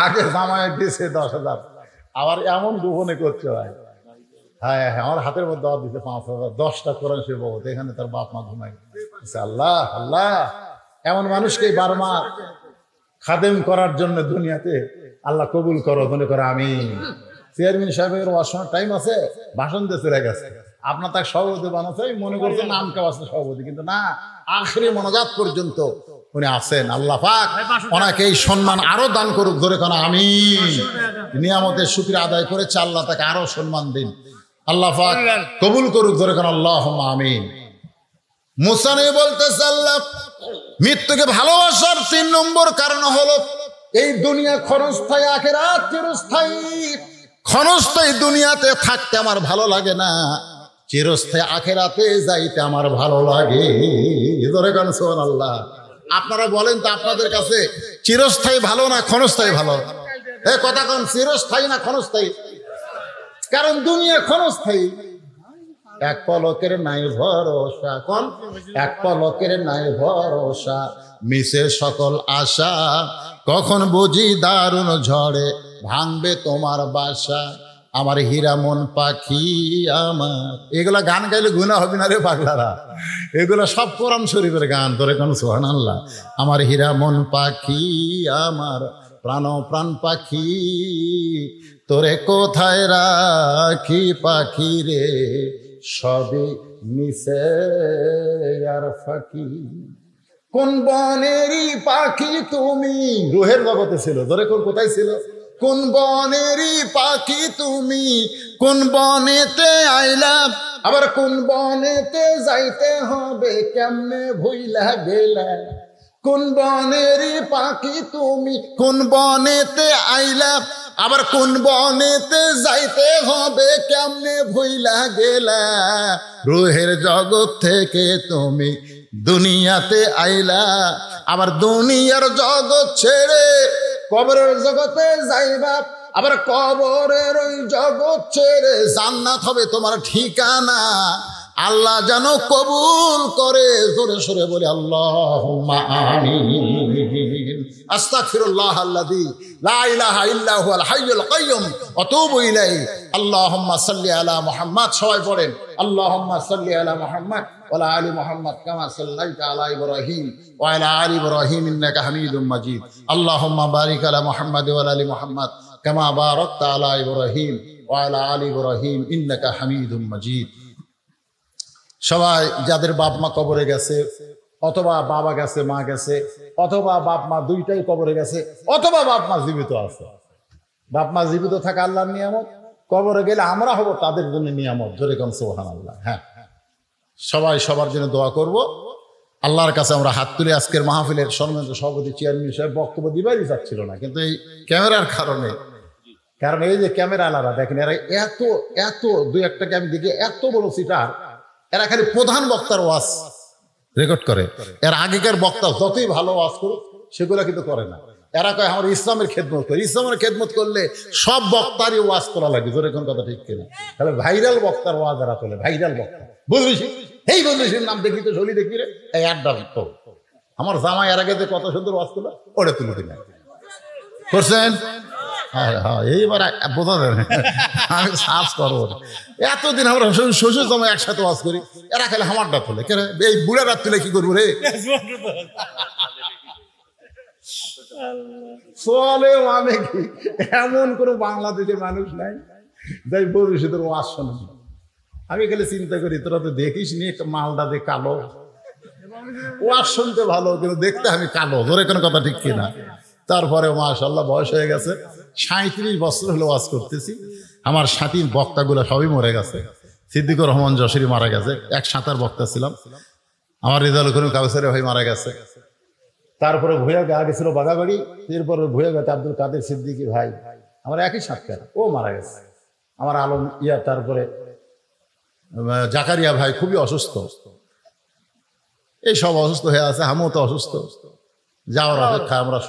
আগে জামাই দিছে 10,000, আবার এমন গোপনে করছে ভাই। হ্যাঁ হ্যাঁ, আমার হাতের মধ্যে দাওয়াত দিতে 5,000, 10টা কোরআন শরীফ বহুত, এখানে তার বাপ মা ঘুমাই। আল্লাহ আল্লাহ, এমন মানুষকে বারমা খাদেম করার জন্য দুনিয়াতে আল্লাহ কবুল করো, মনে করো আমি। চেয়ারম্যান সাহেবের ওয়াশরুম টাইম আছে, ভাষণ দিয়ে চলে গেছে, আপনার তাকে সভাপতি বানাচ্ছে, মনে করছে নাম কেউ আছে সভাপতি, কিন্তু না, আখরি মনোজাত পর্যন্ত উনি আছেন। আল্লাহ পাক ওনাকে এই সম্মান আরো দান করুক, ধরে কেন আমি নিয়ামতের শুকরিয়া আদায় করেছে, আল্লাহ তাকে আরো সম্মান দিন, আল্লাহ পাক কবুল করুক, ধরে কেন আল্লাহুম্মা আমিন। মুসা নবী বলতেছে আল্লাহ মৃত্যুকে ভালোবাসার 3 নম্বর কারণ হলো এই দুনিয়া ক্ষণস্থায়ী, আখিরাত চিরস্থায়ী। ক্ষণস্থায়ী দুনিয়াতে থাকতে আমার ভালো লাগে না, চিরস্থায়ী আখিরাতে যাইতে আমার ভালো লাগে, ধরে কেন সুবহানাল্লাহ। আপনারা বলেন তো আপনাদের কাছে চিরস্থায়ী ভালো না ক্ষণস্থায়ী ভালো? এ কথা কোন, চিরস্থায়ী না ক্ষণস্থায়ী? কারণ দুনিয়া ক্ষণস্থায়ী, এক পলকের নাই ভরসা, কোন এক পলকের নাই ভরসা, মিশে সকল আশা, কখন বুঝি দারুণ ঝড়ে ভাঙবে তোমার বাসা, আমার হীরা মন পাখি আমার। এগুলা গান গাইলে গুনাহ হবে না রে পাগলারা, এগুলা সব কোরআন শরীফের গান, ধরে কোন সুবহানাল্লাহ। আমার হীরা মন পাখি আমার, প্রাণ প্রাণ পাখি, তোরে কোথায় রাখি পাখি রে, সবই মিশে আর ফাঁকি। কোন বনেরই পাখি তুমি, রুহের জগতে ছিল, ধরে কোন কোথায় ছিল? কোন বনেরই পাখি তুমি, কোন বনেতে আইলাম, আবার কোন বনেতে যাইতে হবে, কেমনে ভুইলা গেলা। কোন বনেরই পাখি তুমি, কোন বনেতে আইলাম, আবার কোন বনেতে যাইতে হবে, কেমনে ভুইলা গেলা। রুহের জগৎ থেকে তুমি দুনিয়াতে আইলা, আবার দুনিয়ার জগৎ ছেড়ে কবরের জগতে যাইবা, আবার কবরের ওই জগৎ ছেড়ে জান্নাত হবে তোমার ঠিকানা। আল্লাহ যেন কবুল করে, জোরে সরে বলে আল্লাহুম্মা আমিন। আস্তাগফিরুল্লাহ আল্লাযী লা ইলাহা ইল্লা হুয়াল হাইয়ুল কাইয়্যুম ওয়া আতুবু ইলাইহি। আল্লাহুম্মা সাল্লি আলা মুহাম্মাদ, সবাই পড়েন আল্লাহুম্মা সাল্লি আলা মুহাম্মাদ ওয়া আলা আলি মুহাম্মাদ কামা সাল্লাইতা আলা ইব্রাহিম ওয়া আলা আলি ইব্রাহিম ইন্নাকা হামিদুম মাজিদ। আল্লাহুম্মা বারিক আলা মুহাম্মাদ ওয়া আলা আলি মুহাম্মাদ কামা বারাকতা আলা ইব্রাহিম ওয়া আলা আলি ইব্রাহিম ইন্নাকা হামিদুম মাজিদ। সবাই যাদের বাপ মা কবরে গেছে, অথবা বাবা গেছে, মা গেছে, অথবা বাপ মা দুইটাই কবরে গেছে, অথবা বাপ মা জীবিত আছে, বাপ মা জীবিত থাকা আল্লাহর নিয়ামত, কবরে গেলে আমরা হব তাদের জন্য নিয়ামত, জোরে কোন সুবহানাল্লাহ। হ্যাঁ, সবাই সবার জন্য দোয়া করব। আল্লাহর কাছে আমরা হাত তুলে আজকের মাহফিলের সম্মানিত সভাপতি চেয়ারম্যান সাহেব বক্তব্য দিবারই যাচ্ছিল না, কিন্তু এই ক্যামেরার কারণে, কারণ এই যে ক্যামেরা আলাদা দেখেন, এরা এত এত দুই একটাকে আমি দেখি এত বড় সিটার, এরা খালি প্রধান বক্তার ওয়াজ রেকর্ড করে, এর আগেকার বক্তা যতই ভালো ওয়াজ করুক সেগুলো কিন্তু করে না। এরা কয় আমার ইসলামের খেদমত করে, ইসলামের খেদমত করলে সব বক্তারই ওয়াজ করা লাগে, জোরে কোন কথা ঠিক কিনা? তাহলে ভাইরাল বক্তার ওয়াজ এরা তোলে, ভাইরাল বক্তা বুঝলিস, এই বুঝলিস নাম দেখলি তো চলি দেখবি রে, এই আড্ডা তো আমার জামাই এর আগে যে কত সুন্দর ওয়াজ করলো ওটা তুলে দিলেন, করছেন? হ্যাঁ হ্যাঁ, এইবার বোঝা যাবে, আমি সার্চ করবো। এতদিন আমরা শ্বশুর জামাই একসাথে ওয়াজ করি, এরা খেলে আমারটা তোলে, কেন এই বুড়াটা তুলে কি করবো রে? চলে মানে কি, এমন কোনো বাংলাদেশের মানুষ নাই যাই ভবিষ্যতের ওয়াজ শোনে। আমি খালি চিন্তা করি, তোরা তো দেখিস নি মালটা দিয়ে কালো, ওয়াজ শুনতে ভালো কিন্তু দেখতে আমি কালো, জোরে কোনো কথা ঠিক কিনা? তারপরে মাশাআল্লাহ বয়স হয়ে গেছে, 37 বছর হলো ওয়াজ করতেছি। আমার সাথী বক্তাগুলো সবই মরে গেছে। সিদ্দিকুর রহমান যশোরী মারা গেছে, 1 বক্তা ছিলাম। আমার রেজাউল করিম কাউসারি ভাই মারা গেছে। তারপরে ভুয়া গা গেছিল বাগাবাড়ি, এরপরে ভুয়া গাতে আব্দুল কাদের সিদ্দিকী ভাই, আমার একই সাক্ষাৎ, ও মারা গেছে। আমার আলম তারপরে জাকারিয়া ভাই খুবই অসুস্থ, এই সব অসুস্থ হয়ে আছে, আমিও তো অসুস্থ। যাওয়ার অপেক্ষায় আমরা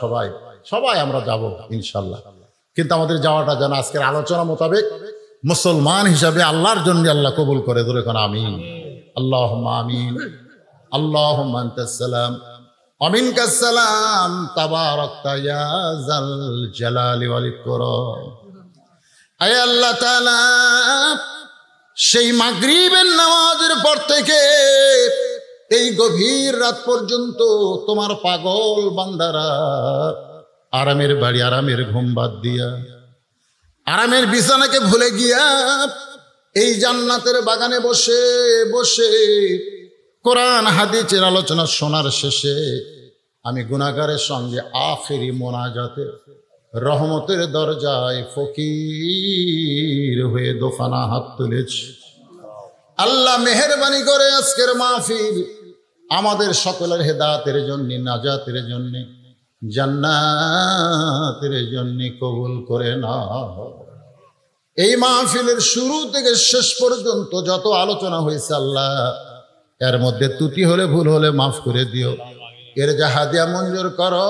সবাই আমরা যাব ইনশাল্লাহ। কিন্তু আমাদের যাওয়াটা যেন আজকের আলোচনা মোতাবেক মুসলমান হিসাবে আল্লাহর জন্য আল্লাহ কবুল করে, ধরে কোন আমিন। আল্লাহুম্মা আমিন। আল্লাহুম্মা আনতাস সালাম অমিনকাস সালাম তাবারাকতা ইয়া যাল জালালি ওয়াল ইকরাম। আয় আল্লাহ তাআলা, সেই মাগরিবের নামাজের পর থেকে এই গভীর রাত পর্যন্ত তোমার পাগল বান্দারা আরামের বাড়ি, আরামের ঘুম বাদ দিয়া, আরামের বিছানাকে ভুলে গিয়া এই জান্নাতের বাগানে বসে বসে কোরআন হাদিসের আলোচনা শোনার শেষে আমি গুনাহগারের সঙ্গে আখেরি মোনাজাতে রহমতের দরজায় ফকির হয়ে দোফানা হাত তুলেছি। আল্লাহ মেহেরবানি করে আজকের মাহফিল আমাদের সকলের হেদায়েতের জন্য, নাজাতের জন্য, জান্নাতের জন্য কবুল করে নাও। এই মাহফিলের শুরু থেকে শেষ পর্যন্ত যত আলোচনা হয়েছে আল্লাহ, এর মধ্যে ত্রুটি হলে, ভুল হলে মাফ করে দিও। এর যা হাদিয়া মঞ্জুর করো।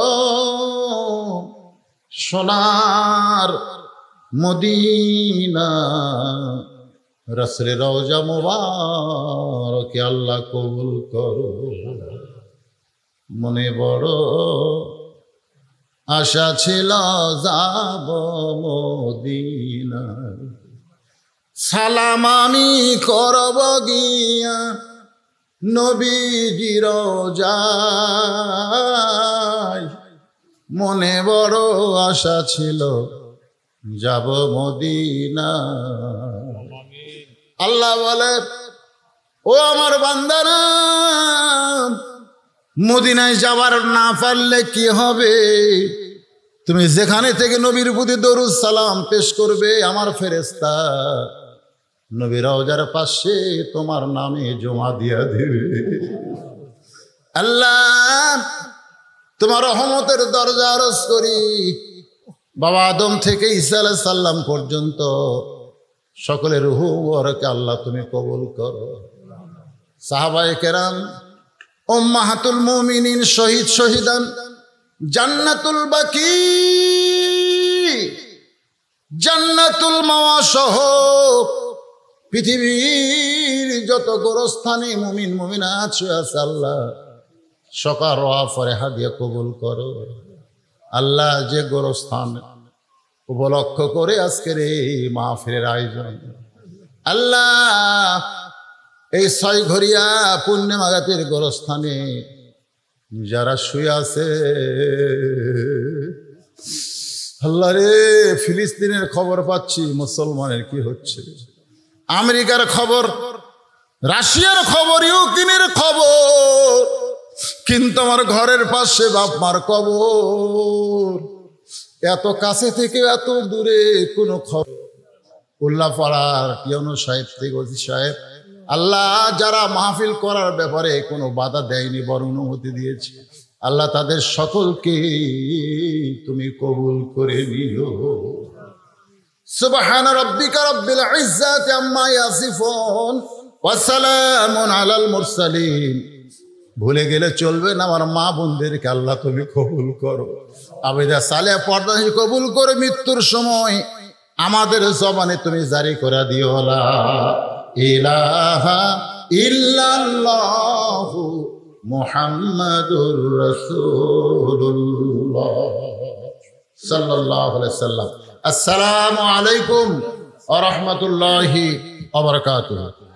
সোনার মদিনা রাসূলের রওজা মুবারক আল্লাহ কবুল করো। মনে বড় আশা ছিল যাব মদিনা, সালাম আমি করব গিয়া নবীজির রওজায়। মনে বড় আশা ছিল যাব মদিনা। আল্লাহ বলে, ও আমার বান্দারা, মদিনায় যাবার না পারলে কি হবে? তুমি যেখানে থেকে নবীর প্রতি দরুদ সালাম পেশ করবে, আমার ফেরেশতা নবীর রওজার পাশে তোমার নামে জমা দিয়া দেবে। আল্লাহ, তোমার রহমতের দরজা আরজ করি, বাবা আদম থেকে ঈসা আলাইহিস সালাম পর্যন্ত সকলের রূহ মুবারক আল্লাহ তুমি কবুল করো। সাহাবায়ে কেরাম, উম্মাহাতুল মুমিনিন, শহীদ শহীদান, জান্নাতুল বাকি, জান্নাতুল মাওয়া সহ পৃথিবীর যত গোরস্থানে মুমিন মুমিনাত আছে আল্লাহ সকার ওয়াফরে হাদিয়া কবুল করো। আল্লাহ, যে গোরস্থান উপলক্ষ করে আজকের এই মাহফিলের আয়োজন, আল্লাহ এই ছয়ঘরিয়া পুণ্যমাগাতের গোরস্থানে যারা শুয়ে আছে আল্লাহ রে, ফিলিস্তিনের খবর পাচ্ছি, মুসলমানের কি হচ্ছে, আমেরিকার খবর, রাশিয়ার খবর, ইউক্রেনের খবর, কিন্তু আমার ঘরের পাশে বাপ মার কবর। এত কাছে থেকে এত দূরে কোনো খবর। উল্লাপাড়ার পিয়ানো সাহেব থেকে ওসি সাহেব, আল্লাহ যারা মাহফিল করার ব্যাপারে কোনো বাধা দেয়নি, বরং অনুমতি দিয়েছে, আল্লাহ তাদের সকলকে তুমি কবুল করে নিও। সুবহান রাব্বিকা রাব্বিল ইজ্জাতি আম্মা ইয়াসিফুন ওয়া সালামুন আলাল মুরসালিন। ভুলে গেলে চলবে না, আমার মা বোনদেরকে আল্লাহ তুমি কবুল করো। আবেদা সালেহ পর্দা কবুল করে মৃত্যুর সময় আমাদের জবানে তুমি জারি করে দিও, লা ইলাহা ইল্লাল্লাহু মুহাম্মাদুর রাসূলুল্লাহ সাল্লাল্লাহু আলাইহি সাল্লাম। আসসালামু আলাইকুম ওয়া রাহমাতুল্লাহি ওয়া বারাকাতুহু।